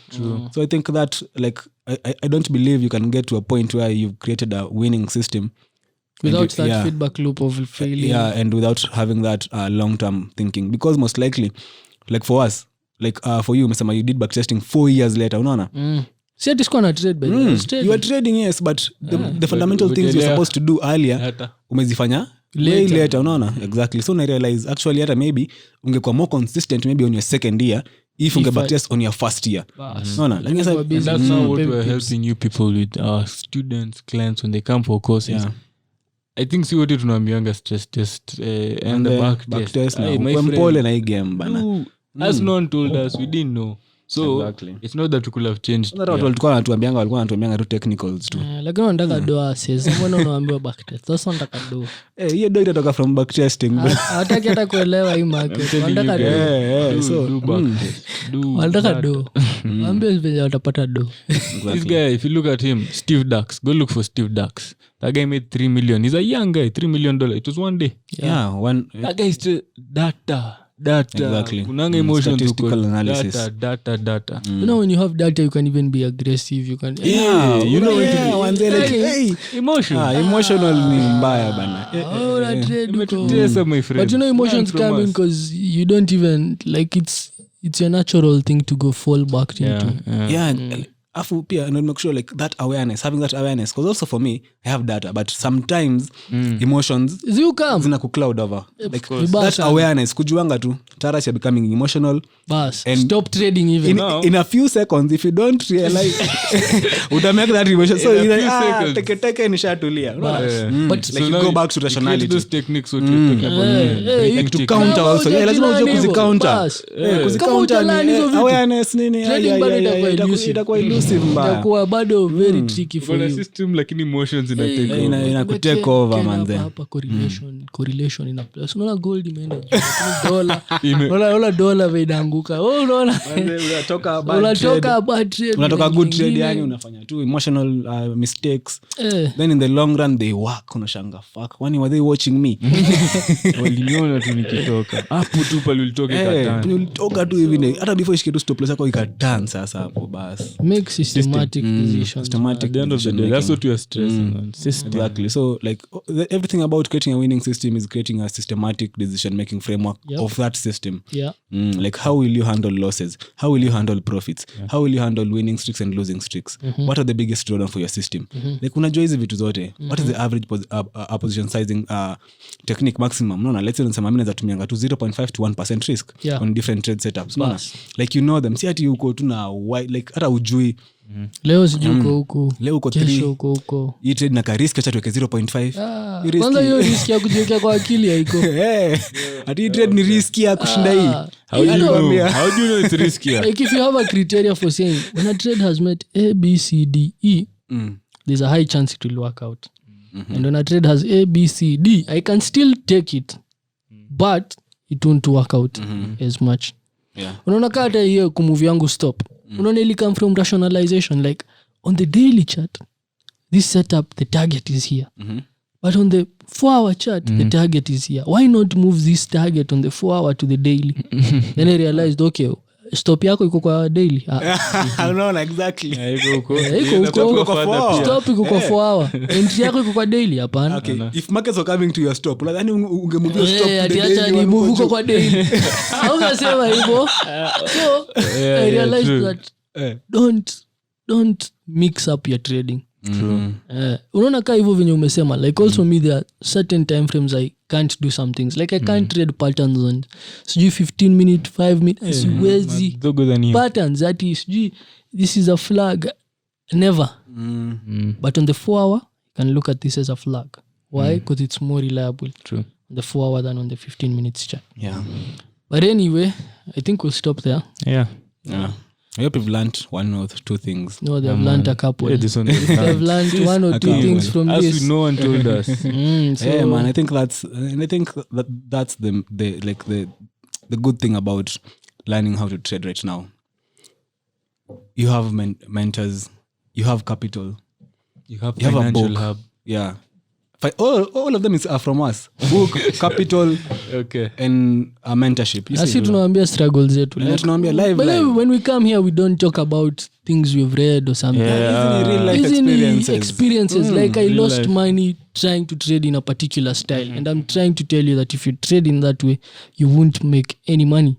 So I think that like I don't believe you can get to a point where you've created a winning system without that feedback loop of failure. And without having that long-term thinking, because most likely like for us, like for you umesema you did backtesting 4 years later, unaona? See, it is going to trade, by you are trading, yes, but the fundamental things you're supposed to do earlier umezifanya way later, unaona? Exactly. So I realize actually hata maybe ungekuwa more consistent maybe on your second year if unge backtest on your first year. Unaona? Like that's how what we're helping you people with our students, clients when they come for courses. I think si wote tunaambianga stress test and the back test. My friend na hii game bana. As no one told us, we didn't know. So it's not that we could have changed. Walikuwa wanatuambianga tu technicals tu. Lakini wanataka doa sasa. Mbona unaambiwa back test? Sasa wanataka do. Hiyo do itatoka from back testing. Hataki hata kuelewa hii market. Wanataka do. So do back test. Wanataka do. Waambie venye watapata do. This guy, if you look at him, Steve Dax, go look for Steve Dax. That guy made $3 million. He's a young guy, $3 million. It was one day. That guy is still data. Exactly. Kunanga emotions, statistical analysis. Data. When you have data, you can even be aggressive. You can. Emotion. Emotional ni mbaya bana. My friend. But emotions come in because you don't even like it's a natural thing to go fall back into. Afu pia make sure like that awareness, having that awareness, because also for me I have data but sometimes emotions zina kucloud over like that awareness kujuanga tu tara you're becoming emotional and stop trading even in a few seconds if you don't realize utamake that emotion so take nishatulia but like you go back to rationality, those techniques what you're talking about like to counter also lazima ujue kuzicounter awareness nini itakuwa itakuwa bado very tricky for you. System lakini emotions inakutake over man then. Hapa correlation ina plus. Unaona gold imeenda dola. Dola imeanguka. Unaona unatoka bad trade. Unatoka good trade yani unafanya tu emotional mistakes. Then in the long run they work unashanga fuck. Why were they watching me? Waliniona tu nikitoka. Hapo tu pale ulitoka katana. Ulitoka tu hivi hata before ishike tu stop loss yako ikadance sasa hapo basi. Make systematic decisions. Systematic at the end of the day, that's what we are stressing on. System. Exactly. So like everything about creating a winning system is creating a systematic decision making framework of that system. Like how will you handle losses? How will you handle profits? How will you handle winning streaks and losing streaks? What are the biggest drawdowns for your system? Like unajua hizi vitu zote. What is the average position sizing technique maximum? No, let's say unasema mimi naweza tumianga tu 0.5 to 1% risk on different trade setups. No, like you know them. Si ati uko tu na like hata ujui leo sijuko huko leo uko 3 huko hii trade na ka risk acha tuweke 0.5 kwanza hiyo risk ya kujiweka kwa akili haiko ati trade ni risk ya kushinda hii how do you know it's risky like if you have a criteria for saying when a trade has met A B C D E there's a high chance it will work out and when a trade has A B C D I can still take it but it won't work out as much. Unaona kata hiyo kumove yangu stop. Unaona ili come from rationalization like on the daily chart this setup the target is here but on the 4-hour chart the target is here. Why not move this target on the 4-hour to the daily? Then I realized okay stop yako iko kwa daily unaona exactly iko huko stop iko kwa 4 hour entry yako iko kwa daily hapana okay if markets are coming to your stop unadhani ungemove your stop to the acha ni move huko kwa daily au unasema hivyo so I realized that don't mix up your trading. Unaona kaa hivyo venye umesema like also me there are certain time frames I can't do some things like I can't trade patterns on sijui 15 minute 5 minute siwezi patterns ati sijui this is a flag never but on the 4 hour you can look at this as a flag why because it's more reliable on the 4 hour than on the 15 minutes chart but anyway I think we'll stop there. I hope you've learned one or two things. No, they've learned a couple. Yeah, this one they've learned one or two things from as this. we no one told us. Yeah, man. I think that's the good thing about learning how to trade right now. You have mentors. You have capital. You have a financial book. hub. Yeah. All of them are from us. Book, capital, and a mentorship. Asi tunawaambia struggles zetu. Tunawaambia live. When we come here, we don't talk about things we've read or something. Isn't it real life experiences. Like I lost money trying to trade in a particular style. And I'm trying to tell you that if you trade in that way, you won't make any money.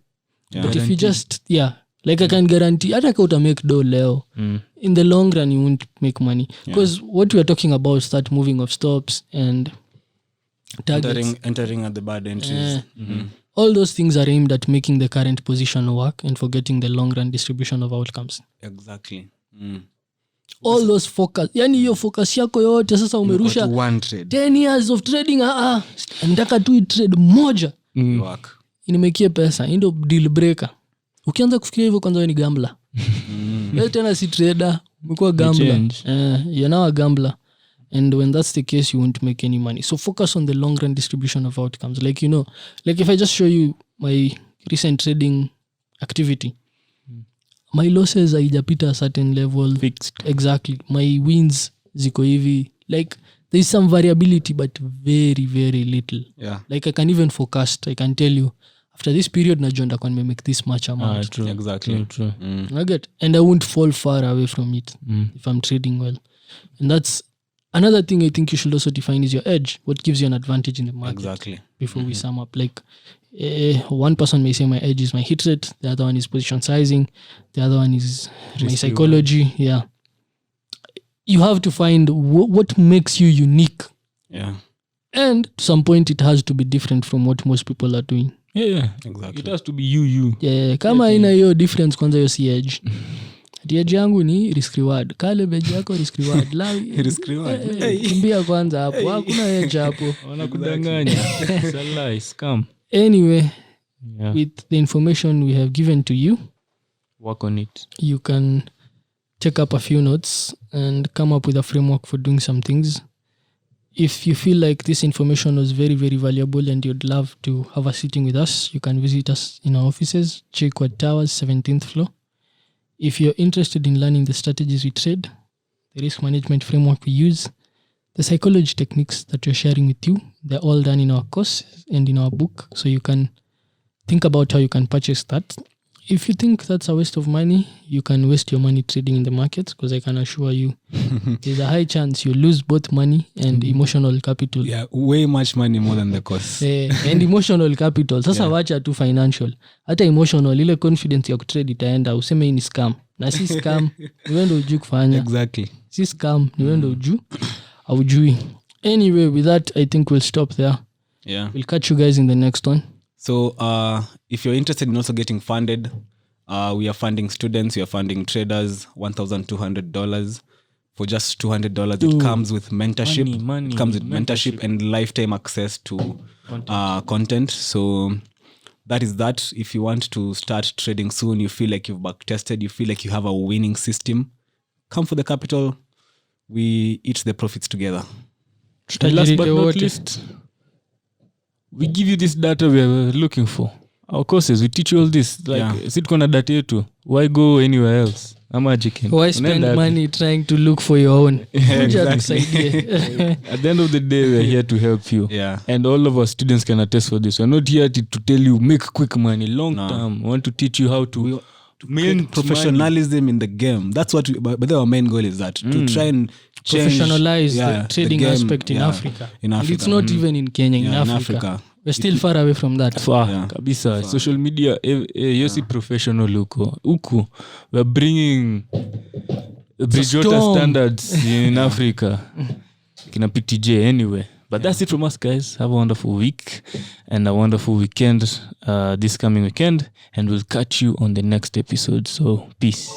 But if you just, like I can guarantee, hata ka uta make dough leo, in the long run you won't make money. Because what we are talking about is that moving of stops and targets. Entering at the bad entries. All those things are aimed at making the current position work and forgetting the long run distribution of outcomes. Exactly. All those focus. Yani hiyo focus yako yote sasa umerusha 10 years of trading. Ndaka tu trade moja. Work. Inimekie pesa. Ndio deal breaker. Ukianza kufikiria hivyo kwanza wewe ni gambler. Wewe tena si trader, umekuwa gambler. You're now a gambler. And when that's the case, you won't make any money. So focus on the long run distribution of outcomes. Like, like if I just show you my recent trading activity, my losses haijapita a certain level. Fixed. Exactly. My wins ziko hivi. Like there's some variability, but very, very little. Yeah. Like I can even forecast. I can tell you, after this period najonda kwa make this much amount. True. Exactly. True. I get, and I won't fall far away from it if I'm trading well. And that's another thing I think you should also define is your edge. What gives you an advantage in the market? Exactly. Before we sum up, like one person may say my edge is my hit rate, the other one is position sizing, the other one is my psychology. Yeah, you have to find what makes you unique. Yeah, and to some point it has to be different from what most people are doing. Yeah, exactly. It has to be you. Yeah, kama ina hiyo difference kwanza hiyo si edge. Edge yangu ni risk reward. Kale edge yako risk reward. Risk reward. Kimbia kwanza hapo. Hakuna edge hapo. Wanakudanganya. It's a lie, scam. Anyway, with the information we have given to you, work on it. You can take up a few notes and come up with a framework for doing some things. If you feel like this information was very, very valuable and you'd love to have a sitting with us, you can visit us in our offices, Chequad Towers, 17th floor. If you're interested in learning the strategies we trade, the risk management framework we use, the psychology techniques that we're sharing with you, they're all done in our course and in our book. So you can think about how you can purchase that. If you think that's a waste of money, you can waste your money trading in the markets, because I can assure you there's a high chance you lose both money and emotional capital. Yeah, way much money more than the cost. And emotional capital. Sasa wacha tu financial. Hata emotional, ile confidence ya kutrade itaenda, useme hii ni scam. Na si scam, ni wewe ndio hujui kufanya. Exactly. Si scam, ni wewe ndio haujui. Anyway, with that, I think we'll stop there. Yeah. We'll catch you guys in the next one. So if you're interested in also getting funded, we are funding students, we are funding traders, $1,200. For just $200, it comes with mentorship. Money, it comes with mentorship and lifetime access to content. So that is that. If you want to start trading soon, you feel like you've backtested, you feel like you have a winning system, come for the capital. We eat the profits together. And last but not least, we give you this data we are looking for. Our courses, we teach you all this. Like, sit kona data yetu. Why go anywhere else? Why spend money trying to look for your own? Exactly. At the end of the day, we are here to help you. Yeah. And all of our students can attest for this. We're not here to tell you make quick money, long term. We want to teach you how to mint professionalism in the game. That's what but our main goal is that to try and professionalize the trading game, aspect in Africa. In Africa. And it's not even in Kenya, in Africa. We're still far away from that. Kabisa. Social media, yosi professional huku. We're bringing Bridgewater standards in Africa. Kina PTJ anyway. But that's it from us, guys. Have a wonderful week and a wonderful weekend this coming weekend. And we'll catch you on the next episode. So, peace.